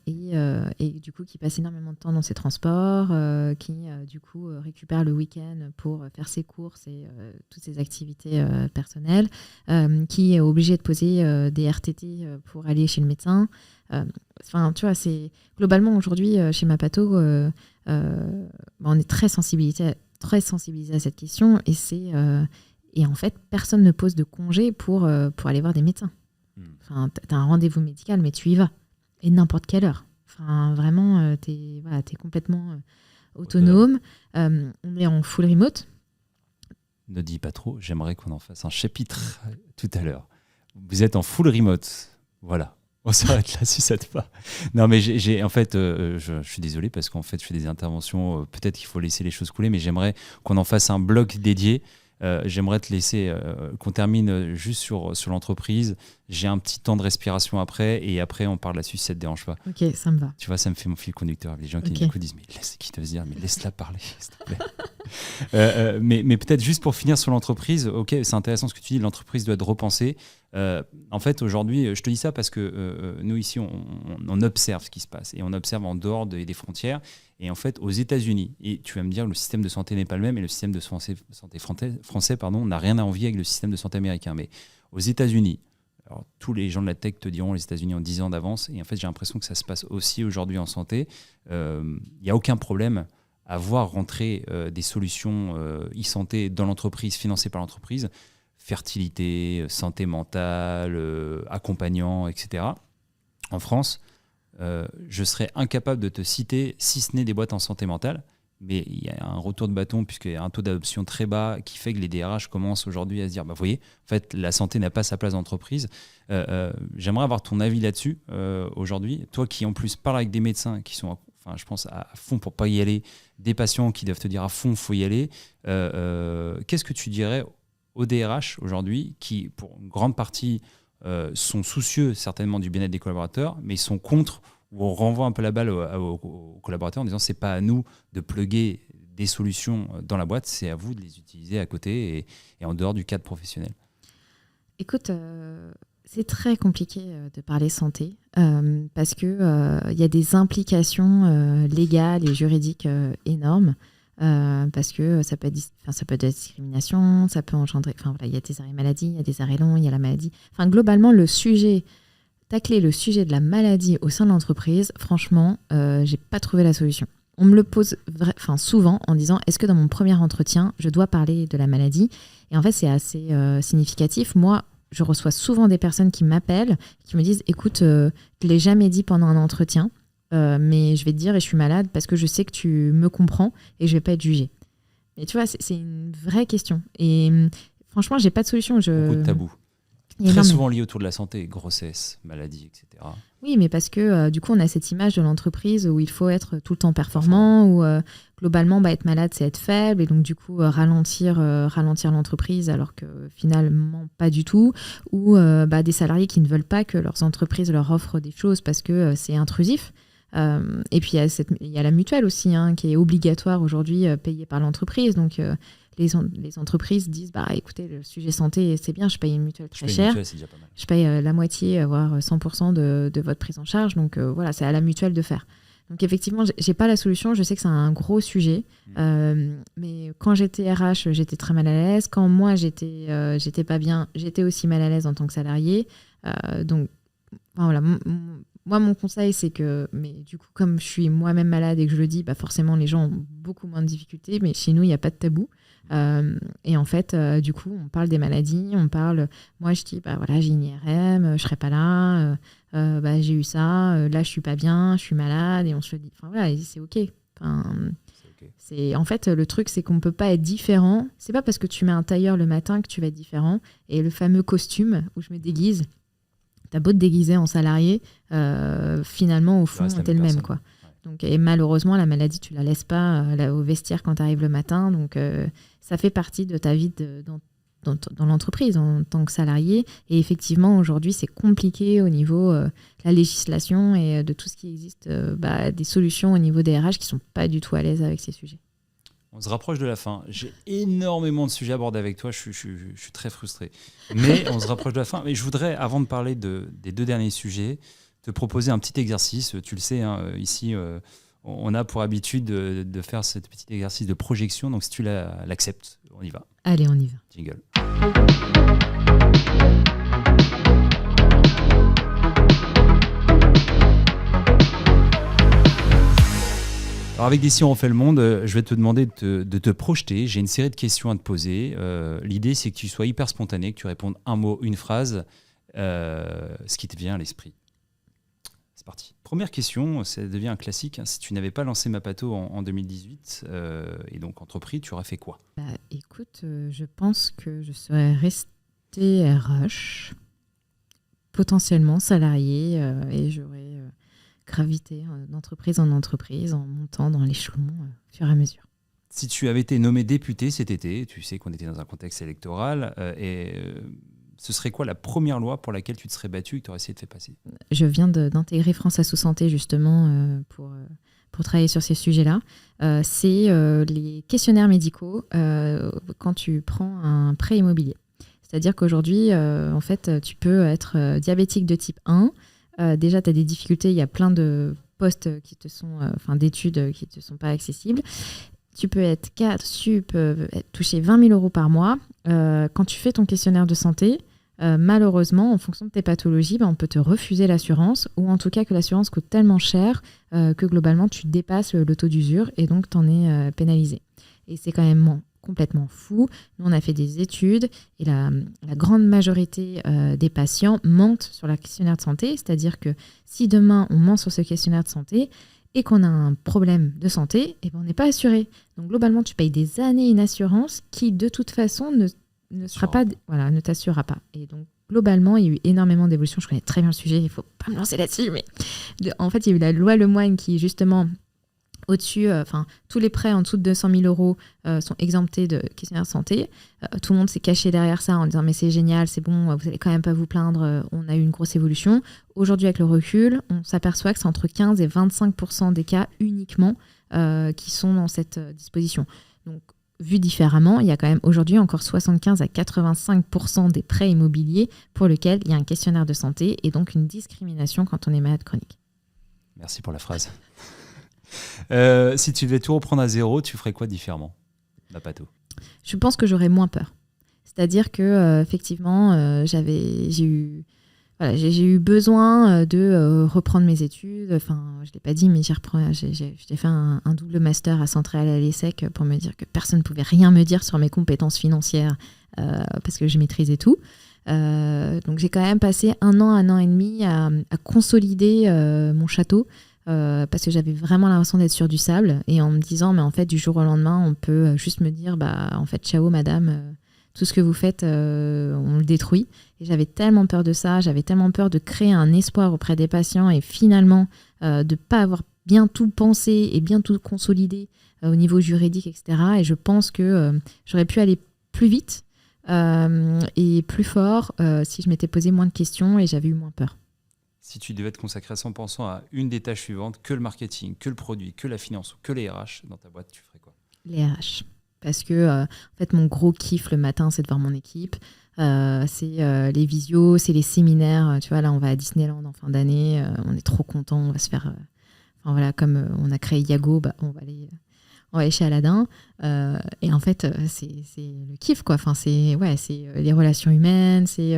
Et du coup qui passe énormément de temps dans ses transports, qui du coup récupère le week-end pour faire ses courses et toutes ses activités personnelles, qui est obligé de poser des RTT pour aller chez le médecin. Tu vois, c'est globalement aujourd'hui chez Mapato, on est très sensibilisé à cette question et en fait personne ne pose de congé pour aller voir des médecins. T'as un rendez-vous médical mais tu y vas. Et n'importe quelle heure. Vraiment, t'es complètement autonome. On est en full remote. Ne dis pas trop, j'aimerais qu'on en fasse un chapitre tout à l'heure. Vous êtes en full remote. Voilà. On s'arrête là si ça te va. Non, mais je suis désolé parce qu'en fait, je fais des interventions. Peut-être qu'il faut laisser les choses couler, mais j'aimerais qu'on en fasse un bloc dédié. J'aimerais te laisser qu'on termine juste sur l'entreprise. J'ai un petit temps de respiration après et après on parle là-dessus si ça te dérange pas. Ok, ça me va. Tu vois, ça me fait mon fil conducteur. Les gens qui m'écoutent disent mais qui te dire mais laisse-la parler s'il te plaît. mais peut-être juste pour finir sur l'entreprise. Ok, c'est intéressant ce que tu dis. L'entreprise doit être repensée. En fait, aujourd'hui, je te dis ça parce que nous ici on observe ce qui se passe et on observe en dehors des frontières. Et en fait, aux États-Unis, et tu vas me dire que le système de santé n'est pas le même et le système de santé français n'a rien à envier avec le système de santé américain. Mais aux États-Unis, alors, tous les gens de la tech te diront les États-Unis ont 10 ans d'avance. Et en fait, j'ai l'impression que ça se passe aussi aujourd'hui en santé. Il n'y a aucun problème à voir rentrer des solutions e-santé dans l'entreprise, financées par l'entreprise. fertilité, santé mentale, accompagnant, etc. En France, je serais incapable de te citer, si ce n'est des boîtes en santé mentale, mais il y a un retour de bâton puisqu'il y a un taux d'adoption très bas qui fait que les DRH commencent aujourd'hui à se dire, vous voyez, en fait, la santé n'a pas sa place d'entreprise. J'aimerais avoir ton avis là-dessus aujourd'hui. Toi qui en plus parles avec des médecins qui sont, je pense, à fond pour pas y aller, des patients qui doivent te dire à fond, faut y aller. Qu'est-ce que tu dirais aux DRH aujourd'hui qui, pour une grande partie, sont soucieux certainement du bien-être des collaborateurs, mais ils sont contre, où on renvoie un peu la balle aux collaborateurs en disant c'est pas à nous de plugger des solutions dans la boîte, c'est à vous de les utiliser à côté et en dehors du cadre professionnel. Écoute, c'est très compliqué de parler santé parce qu'il y a des implications légales et juridiques énormes. Parce que ça peut être de la discrimination, ça peut engendrer... il y a des arrêts maladie, il y a des arrêts longs, il y a la maladie. Globalement, tacler le sujet de la maladie au sein de l'entreprise, franchement, j'ai pas trouvé la solution. On me le pose souvent en disant, est-ce que dans mon premier entretien, je dois parler de la maladie ? Et en fait, c'est assez significatif. Moi, je reçois souvent des personnes qui m'appellent, qui me disent, écoute, je l'ai jamais dit pendant un entretien, mais je vais te dire et je suis malade parce que je sais que tu me comprends et je vais pas être jugée. Mais tu vois, c'est une vraie question. Et franchement, j'ai pas de solution. Beaucoup de tabous. Souvent lié autour de la santé, grossesse, maladie, etc. Oui, mais parce que du coup, on a cette image de l'entreprise où il faut être tout le temps performant, où globalement, être malade, c'est être faible, et donc du coup, ralentir l'entreprise, alors que finalement, pas du tout. Ou des salariés qui ne veulent pas que leurs entreprises leur offrent des choses parce que c'est intrusif. Et puis, il y a la mutuelle aussi, qui est obligatoire aujourd'hui, payée par l'entreprise. Donc, les entreprises disent, écoutez, le sujet santé, c'est bien, je paye une mutuelle très chère. Je paye la moitié, voire 100% de votre prise en charge. Donc, voilà, c'est à la mutuelle de faire. Donc, effectivement, j'ai pas la solution. Je sais que c'est un gros sujet. Mais quand j'étais RH, j'étais très mal à l'aise. Quand moi, j'étais pas bien, j'étais aussi mal à l'aise en tant que salarié. Donc, voilà. Moi, mon conseil, c'est que, mais du coup, comme je suis moi-même malade et que je le dis, forcément, les gens ont beaucoup moins de difficultés, mais chez nous, il n'y a pas de tabou. Et en fait, du coup, on parle des maladies, moi, je dis, j'ai une IRM, je ne serai pas là, j'ai eu ça, là, je ne suis pas bien, je suis malade, et on se le dit. Et c'est OK. En fait, le truc, c'est qu'on ne peut pas être différent. C'est pas parce que tu mets un tailleur le matin que tu vas être différent. Et le fameux costume où je me déguise, t'as beau te déguiser en salarié, finalement, au fond, t'es le même, quoi. Ouais. Donc, et malheureusement, la maladie, tu la laisses pas au vestiaire quand tu arrives le matin. Donc, ça fait partie de ta vie dans l'entreprise en tant que salarié. Et effectivement, aujourd'hui, c'est compliqué au niveau de la législation et de tout ce qui existe, des solutions au niveau des RH qui sont pas du tout à l'aise avec ces sujets. On se rapproche de la fin. J'ai énormément de sujets à aborder avec toi. Je suis très frustré. Mais on se rapproche de la fin. Mais je voudrais, avant de parler des deux derniers sujets, te proposer un petit exercice. Tu le sais, ici, on a pour habitude de faire ce petit exercice de projection. Donc, si tu l'acceptes, on y va. Allez, on y va. Jingle. Alors avec D'ici on refait le monde, je vais te demander de te projeter. J'ai une série de questions à te poser. L'idée, c'est que tu sois hyper spontané, que tu répondes un mot, une phrase, ce qui te vient à l'esprit. C'est parti. Première question, ça devient un classique. Si tu n'avais pas lancé Mapato en 2018 et donc entrepris, tu aurais fait quoi ? Écoute, je pense que je serais restée RH, potentiellement salariée, et j'aurais gravité d'entreprise en entreprise en montant dans l'échelon au fur et à mesure. Si tu avais été nommé député cet été, tu sais qu'on était dans un contexte électoral, ce serait quoi la première loi pour laquelle tu te serais battu et que tu aurais essayé de faire passer ? Je viens d'intégrer France Asso Santé justement pour travailler sur ces sujets-là. C'est les questionnaires médicaux quand tu prends un prêt immobilier. C'est-à-dire qu'aujourd'hui, en fait, tu peux être diabétique de type 1. Déjà, tu as des difficultés, il y a plein de postes qui te sont, d'études qui ne te sont pas accessibles. Tu peux être cadre, toucher 20 000 euros par mois. Quand tu fais ton questionnaire de santé, malheureusement, en fonction de tes pathologies, on peut te refuser l'assurance, ou en tout cas que l'assurance coûte tellement cher que globalement, tu dépasses le taux d'usure et donc tu en es pénalisé. Et c'est quand même complètement fou. Nous, on a fait des études et la grande majorité des patients mentent sur leur questionnaire de santé. C'est-à-dire que si demain, on ment sur ce questionnaire de santé et qu'on a un problème de santé, eh ben, on n'est pas assuré. Donc, globalement, tu payes des années une assurance qui, de toute façon, ne t'assurera pas. Et donc, globalement, il y a eu énormément d'évolutions. Je connais très bien le sujet, il ne faut pas me lancer là-dessus. Mais en fait, il y a eu la loi Lemoine qui, justement, au-dessus, tous les prêts en dessous de 200 000 euros sont exemptés de questionnaire de santé. Tout le monde s'est caché derrière ça en disant « mais c'est génial, c'est bon, vous n'allez quand même pas vous plaindre, on a eu une grosse évolution ». Aujourd'hui, avec le recul, on s'aperçoit que c'est entre 15 et 25% des cas uniquement qui sont dans cette disposition. Donc, vu différemment, il y a quand même aujourd'hui encore 75 à 85% des prêts immobiliers pour lesquels il y a un questionnaire de santé et donc une discrimination quand on est malade chronique. Merci pour la phrase. Si tu devais tout reprendre à zéro, tu ferais quoi différemment, Mapato ? Je pense que j'aurais moins peur. C'est-à-dire que effectivement, j'ai eu besoin de reprendre mes études. Enfin, je ne l'ai pas dit, mais j'ai fait un double master à Centréal à l'ESSEC pour me dire que personne ne pouvait rien me dire sur mes compétences financières parce que je maîtrisais tout. Donc j'ai quand même passé un an et demi à consolider mon château parce que j'avais vraiment l'impression d'être sur du sable et en me disant mais en fait du jour au lendemain on peut juste me dire bah en fait ciao madame, tout ce que vous faites on le détruit. Et j'avais tellement peur de ça, j'avais tellement peur de créer un espoir auprès des patients et finalement de ne pas avoir bien tout pensé et bien tout consolidé au niveau juridique, etc. Et je pense que j'aurais pu aller plus vite et plus fort si je m'étais posé moins de questions et j'avais eu moins peur. Si tu devais te consacrer à 100% à une des tâches suivantes, que le marketing, que le produit, que la finance, que les RH dans ta boîte, tu ferais quoi ? Les RH. Parce que en fait, mon gros kiff le matin, c'est de voir mon équipe. C'est les visios, c'est les séminaires. Tu vois, là, on va à Disneyland en fin d'année. On est trop contents. On va se faire... comme on a créé Yago, bah, on va aller chez Aladdin. Et en fait, c'est le kiff, quoi. Enfin, c'est les relations humaines, c'est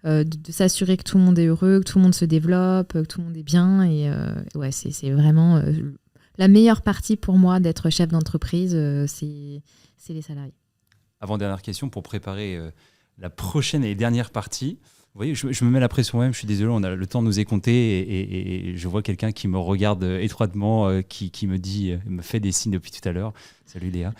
de s'assurer que tout le monde est heureux, que tout le monde se développe, que tout le monde est bien. Et c'est vraiment la meilleure partie pour moi d'être chef d'entreprise, c'est les salariés. Avant-dernière question pour préparer la prochaine et dernière partie. Vous voyez, je me mets la pression moi-même, je suis désolé, on a le temps nous est compté et je vois quelqu'un qui me regarde étroitement, qui me fait des signes depuis tout à l'heure. Salut Léa.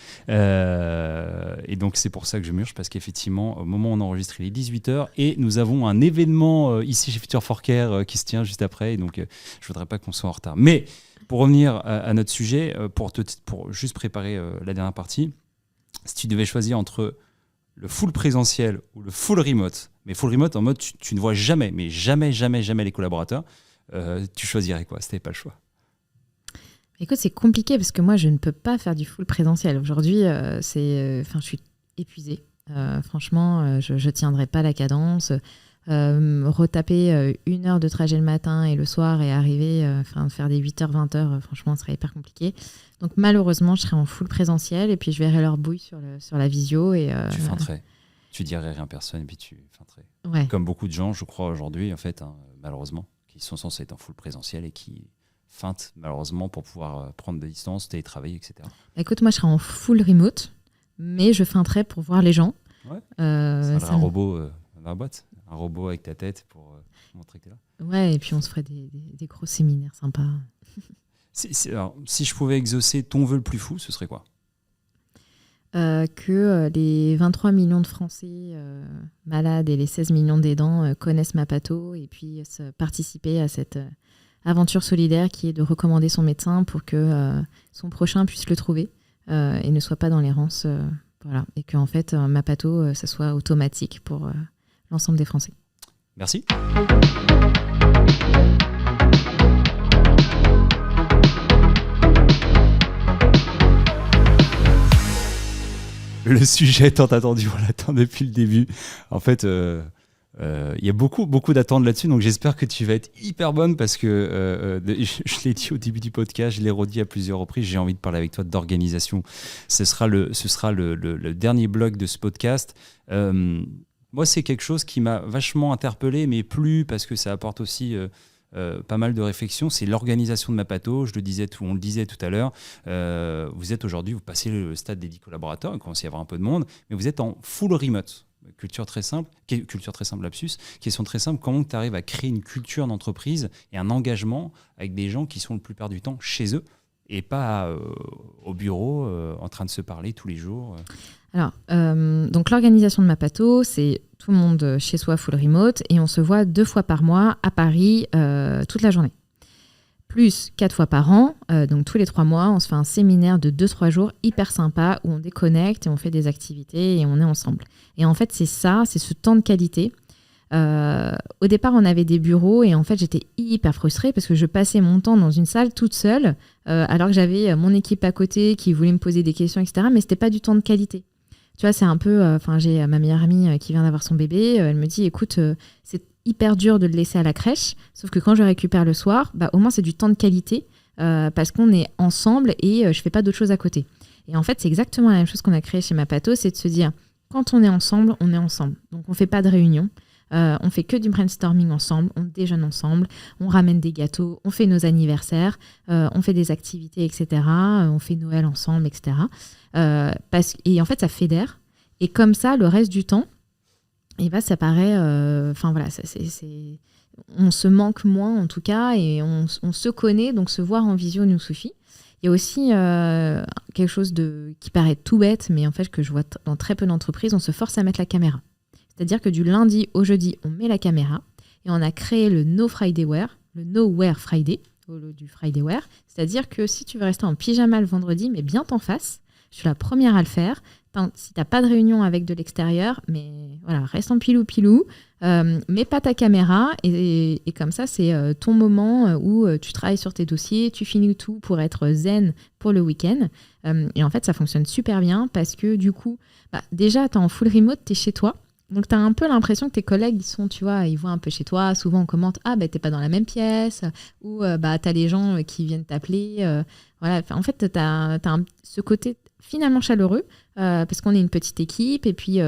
Et donc c'est pour ça que je murche, parce qu'effectivement, au moment où on enregistre, il est 18h et nous avons un événement ici chez Future for Care qui se tient juste après. Et donc je ne voudrais pas qu'on soit en retard. Mais pour revenir à notre sujet, pour juste préparer la dernière partie, si tu devais choisir entre le full présentiel ou le full remote, mais full remote en mode tu ne vois jamais les collaborateurs, tu choisirais quoi si tu n'avais pas le choix? Écoute, c'est compliqué parce que moi, je ne peux pas faire du full présentiel. Aujourd'hui, je suis épuisée. Franchement, je ne tiendrai pas la cadence. Retaper 1 heure de trajet le matin et le soir et arriver, faire des 8h, 20h, franchement, ce serait hyper compliqué. Donc malheureusement, je serai en full présentiel et puis je verrai leur bouille sur la visio. Et, tu feinterais. Tu dirais rien à personne et puis tu feinterais. Ouais. Comme beaucoup de gens, je crois, aujourd'hui, en fait, malheureusement, qui sont censés être en full présentiel et qui feintent, malheureusement, pour pouvoir prendre des distances, télétravailler, etc. Écoute, moi, je serai en full remote, mais je feinterai pour voir les gens. Ouais. Un robot dans la boîte. Un robot avec ta tête pour montrer que tu es là. Ouais, et puis on se ferait des gros séminaires sympas. Alors, si je pouvais exaucer ton vœu le plus fou, ce serait quoi ? Que les 23 millions de Français malades et les 16 millions d'aidants connaissent Mapato et puissent participer à cette aventure solidaire qui est de recommander son médecin pour que son prochain puisse le trouver et ne soit pas dans l'errance. Voilà. Et qu'en fait, Mapato, ça soit automatique pour l'ensemble des Français. Merci. Le sujet tant attendu, on l'attend depuis le début. En fait, il y a beaucoup d'attentes là-dessus, donc j'espère que tu vas être hyper bonne parce que je l'ai dit au début du podcast, je l'ai redit à plusieurs reprises, j'ai envie de parler avec toi d'organisation. Ce sera le dernier bloc de ce podcast. Moi, c'est quelque chose qui m'a vachement interpellé, mais plus parce que ça apporte aussi pas mal de réflexions, c'est l'organisation de Mapato. On le disait tout à l'heure, vous passez le stade des 10 collaborateurs, il commence à y avoir un peu de monde, mais vous êtes en full remote. Culture très simple, lapsus, question très simple, comment tu arrives à créer une culture d'entreprise et un engagement avec des gens qui sont la plupart du temps chez eux et pas au bureau en train de se parler tous les jours. Alors, donc l'organisation de Mapato, c'est tout le monde chez soi full remote et on se voit 2 fois par mois à Paris toute la journée. Plus 4 fois par an, donc tous les 3 mois, on se fait un séminaire de 2-3 jours hyper sympa où on déconnecte et on fait des activités et on est ensemble. Et en fait, c'est ce temps de qualité. Au départ, on avait des bureaux et en fait, j'étais hyper frustrée parce que je passais mon temps dans une salle toute seule alors que j'avais mon équipe à côté qui voulait me poser des questions, etc. Mais c'était pas du temps de qualité. Tu vois, c'est un peu... j'ai ma meilleure amie qui vient d'avoir son bébé. Elle me dit, écoute, c'est hyper dur de le laisser à la crèche. Sauf que quand je récupère le soir, au moins, c'est du temps de qualité parce qu'on est ensemble et je fais pas d'autre chose à côté. Et en fait, c'est exactement la même chose qu'on a créé chez Mapato, c'est de se dire, quand on est ensemble, on est ensemble. Donc, on fait pas de réunion. On fait que du brainstorming ensemble, on déjeune ensemble, on ramène des gâteaux, on fait nos anniversaires, on fait des activités, etc. On fait Noël ensemble, etc. Et en fait, ça fédère. Et comme ça, le reste du temps, ça paraît... on se manque moins, en tout cas, et on se connaît, donc se voir en visio nous suffit. Il y a aussi quelque chose qui paraît tout bête, mais en fait, que je vois dans très peu d'entreprises, on se force à mettre la caméra. C'est-à-dire que du lundi au jeudi, on met la caméra et on a créé le No Friday Wear, le No Wear Friday, au lieu du Friday Wear. C'est-à-dire que si tu veux rester en pyjama le vendredi, mais bien t'en face, je suis la première à le faire. Si t'as pas de réunion avec de l'extérieur, mais voilà, reste en pilou-pilou, mets pas ta caméra et comme ça, c'est ton moment où tu travailles sur tes dossiers, tu finis tout pour être zen pour le week-end. Et en fait, ça fonctionne super bien parce que du coup, déjà, t'es en full remote, t'es chez toi. Donc, tu as un peu l'impression que tes collègues, ils voient un peu chez toi. Souvent, on commente « Ah, t'es pas dans la même pièce » ou « t'as les gens qui viennent t'appeler. » Voilà. En fait, t'as ce côté finalement chaleureux parce qu'on est une petite équipe. Et puis,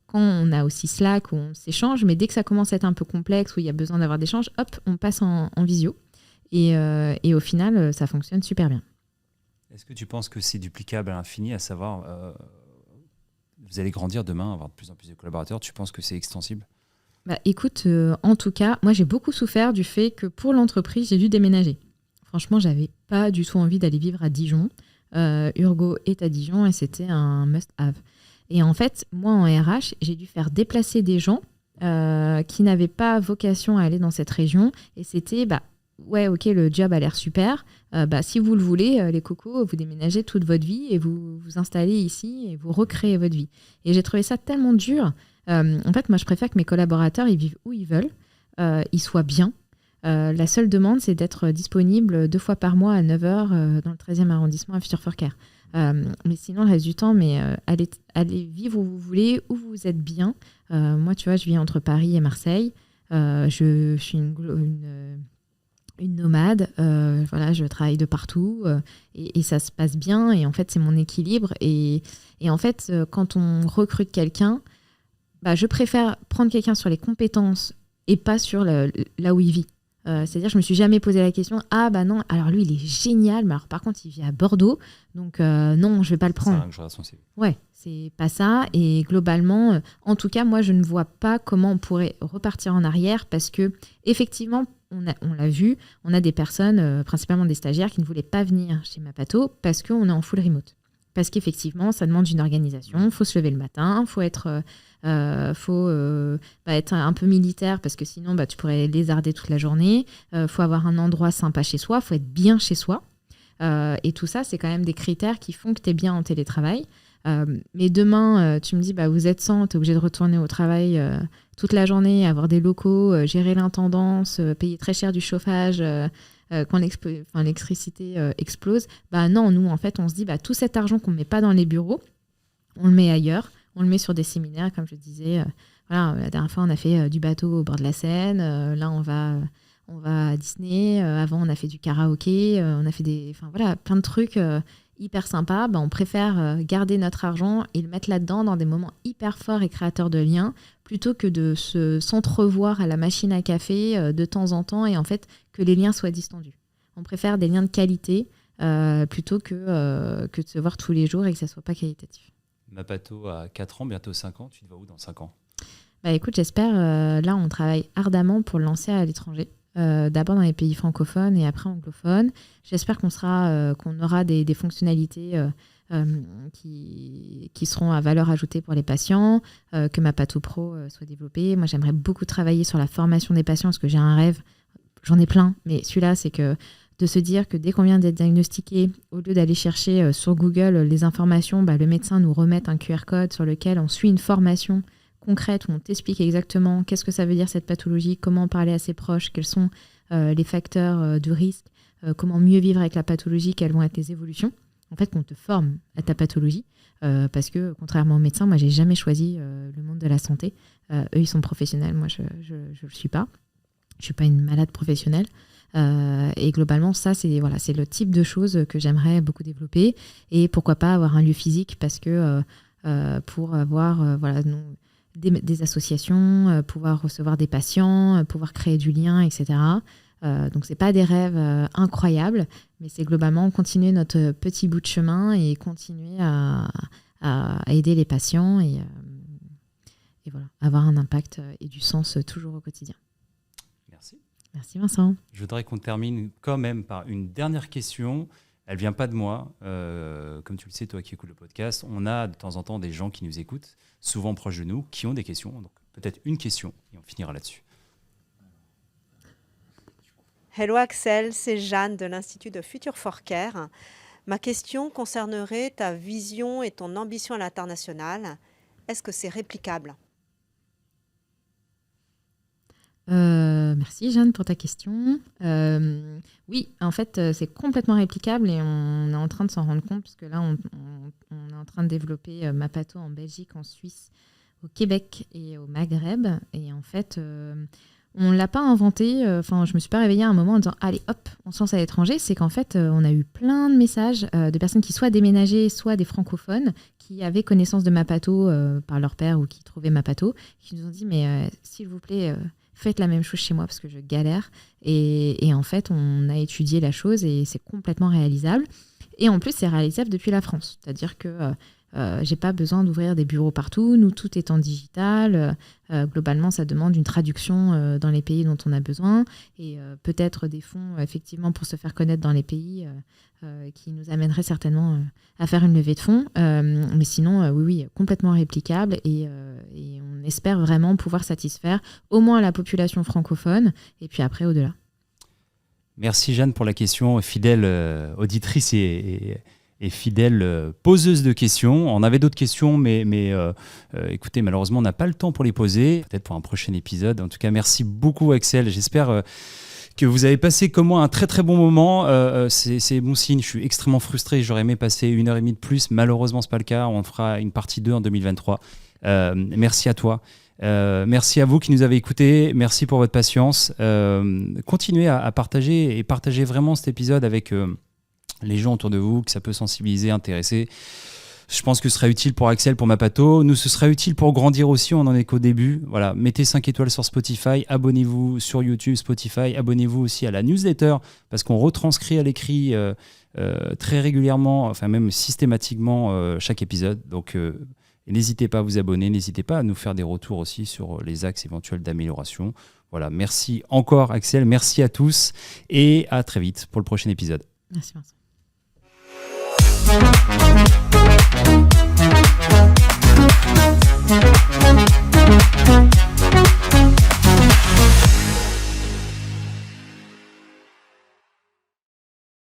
quand on a aussi Slack où on s'échange, mais dès que ça commence à être un peu complexe, où il y a besoin d'avoir des échanges, hop, on passe en visio. Et au final, ça fonctionne super bien. Est-ce que tu penses que c'est duplicable à l'infini, à savoir... vous allez grandir demain, avoir de plus en plus de collaborateurs. Tu penses que c'est extensible ? Écoute, en tout cas, moi j'ai beaucoup souffert du fait que pour l'entreprise, j'ai dû déménager. Franchement, j'avais pas du tout envie d'aller vivre à Dijon. Urgo est à Dijon et c'était un must-have. Et en fait, moi en RH, j'ai dû faire déplacer des gens qui n'avaient pas vocation à aller dans cette région. Et c'était, ouais, ok, le job a l'air super. Si vous le voulez, les cocos, vous déménagez toute votre vie et vous vous installez ici et vous recréez votre vie. Et j'ai trouvé ça tellement dur. En fait, moi, je préfère que mes collaborateurs, ils vivent où ils veulent, ils soient bien. La seule demande, c'est d'être disponible 2 fois par mois à 9h dans le 13e arrondissement à Futurforker. Mais sinon, le reste du temps, allez vivre où vous voulez, où vous êtes bien. Moi, tu vois, je vis entre Paris et Marseille. Je suis une nomade, je travaille de partout et ça se passe bien et en fait c'est mon équilibre et en fait quand on recrute quelqu'un, je préfère prendre quelqu'un sur les compétences et pas sur là où il vit. C'est-à-dire je me suis jamais posé la question non, alors lui il est génial, mais alors par contre il vit à Bordeaux, donc non, je vais pas le prendre. C'est un jour à son CV. Ouais, c'est pas ça. Et globalement, en tout cas moi je ne vois pas comment on pourrait repartir en arrière parce que effectivement on l'a vu, on a des personnes, principalement des stagiaires, qui ne voulaient pas venir chez Mapato parce qu'on est en full remote. Parce qu'effectivement, ça demande une organisation, il faut se lever le matin, il faut être un peu militaire parce que sinon tu pourrais lézarder toute la journée, faut avoir un endroit sympa chez soi, il faut être bien chez soi. Et tout ça, c'est quand même des critères qui font que tu es bien en télétravail. Mais demain, tu me dis, vous êtes 100, tu es obligé de retourner au travail toute la journée, avoir des locaux, gérer l'intendance, payer très cher du chauffage quand l'électricité explose. Non, nous, en fait, on se dit, tout cet argent qu'on ne met pas dans les bureaux, on le met ailleurs, on le met sur des séminaires, comme je disais. La dernière fois, on a fait du bateau au bord de la Seine. Là, on va à Disney. Avant, on a fait du karaoké. On a fait plein de trucs. hyper sympa, on préfère garder notre argent et le mettre là-dedans dans des moments hyper forts et créateurs de liens, plutôt que de s'entrevoir à la machine à café de temps en temps et en fait que les liens soient distendus. On préfère des liens de qualité plutôt que de se voir tous les jours et que ça ne soit pas qualitatif. Mapato a 4 ans, bientôt 5 ans. Tu te vois où dans 5 ans ? Écoute, j'espère. Là, on travaille ardemment pour le lancer à l'étranger. D'abord dans les pays francophones et après anglophones. J'espère qu'on aura des fonctionnalités qui seront à valeur ajoutée pour les patients, que Mapato Pro soit développé. Moi, j'aimerais beaucoup travailler sur la formation des patients parce que j'ai un rêve. J'en ai plein, mais celui-là, c'est que de se dire que dès qu'on vient d'être diagnostiqué, au lieu d'aller chercher sur Google les informations, le médecin nous remette un QR code sur lequel on suit une formation concrète où on t'explique exactement qu'est-ce que ça veut dire cette pathologie, comment parler à ses proches, quels sont les facteurs de risque, comment mieux vivre avec la pathologie, quelles vont être les évolutions. En fait, qu'on te forme à ta pathologie parce que, contrairement aux médecins, moi, j'ai jamais choisi le monde de la santé. Eux, ils sont professionnels, moi, je le suis pas. Je suis pas une malade professionnelle. Et globalement, ça, c'est le type de choses que j'aimerais beaucoup développer. Et pourquoi pas avoir un lieu physique parce que pour avoir des associations, pouvoir recevoir des patients, pouvoir créer du lien, etc. Donc, ce n'est pas des rêves incroyables, mais c'est globalement continuer notre petit bout de chemin et continuer à aider les patients et avoir un impact et du sens toujours au quotidien. Merci. Merci Vincent. Je voudrais qu'on termine quand même par une dernière question. Elle ne vient pas de moi. Comme tu le sais, toi qui écoutes le podcast, on a de temps en temps des gens qui nous écoutent, souvent proches de nous, qui ont des questions. Donc peut-être une question et on finira là-dessus. Hello Axel, c'est Jeanne de l'Institut de Future for Care. Ma question concernerait ta vision et ton ambition à l'international. Est-ce que c'est réplicable ? Merci Jeanne pour ta question. Oui, en fait, c'est complètement réplicable et on est en train de s'en rendre compte parce que là, on est en train de développer Mapato en Belgique, en Suisse, au Québec et au Maghreb. Et en fait, on ne l'a pas inventé. Je me suis pas réveillée à un moment en disant « Allez, hop, on se lance à l'étranger ». C'est qu'en fait, on a eu plein de messages de personnes qui soit déménageaient, soit des francophones qui avaient connaissance de Mapato par leur père ou qui trouvaient Mapato, qui nous ont dit « Mais s'il vous plaît… faites la même chose chez moi parce que je galère. » Et en fait, on a étudié la chose et c'est complètement réalisable. Et en plus, c'est réalisable depuis la France. C'est-à-dire que j'ai pas besoin d'ouvrir des bureaux partout. Nous, tout est en digital. Globalement, ça demande une traduction dans les pays dont on a besoin et peut-être des fonds, effectivement, pour se faire connaître dans les pays qui nous amèneraient certainement à faire une levée de fonds. Mais sinon, oui, complètement réplicable et on espère vraiment pouvoir satisfaire au moins la population francophone et puis après au-delà. Merci Jeanne pour la question, fidèle auditrice et fidèle poseuse de questions. On avait d'autres questions, mais écoutez, malheureusement, on n'a pas le temps pour les poser. Peut-être pour un prochain épisode. En tout cas, merci beaucoup Axel. J'espère que vous avez passé comme moi un très très bon moment. C'est bon signe, je suis extrêmement frustré. J'aurais aimé passer 1h30 de plus. Malheureusement, ce n'est pas le cas. On fera une partie 2 en 2023. Merci à toi. Merci à vous qui nous avez écoutés, merci pour votre patience. Continuez à partager et partagez vraiment cet épisode avec les gens autour de vous, que ça peut sensibiliser, intéresser. Je pense que ce serait utile pour Axel, pour Mapato. Nous, ce serait utile pour grandir aussi, on n'en est qu'au début. Voilà, mettez 5 étoiles sur Spotify, abonnez-vous sur YouTube, Spotify, abonnez-vous aussi à la newsletter parce qu'on retranscrit à l'écrit très régulièrement, enfin même systématiquement chaque épisode. Donc n'hésitez pas à vous abonner, n'hésitez pas à nous faire des retours aussi sur les axes éventuels d'amélioration. Voilà, merci encore Axel, merci à tous et à très vite pour le prochain épisode. Merci Vincent.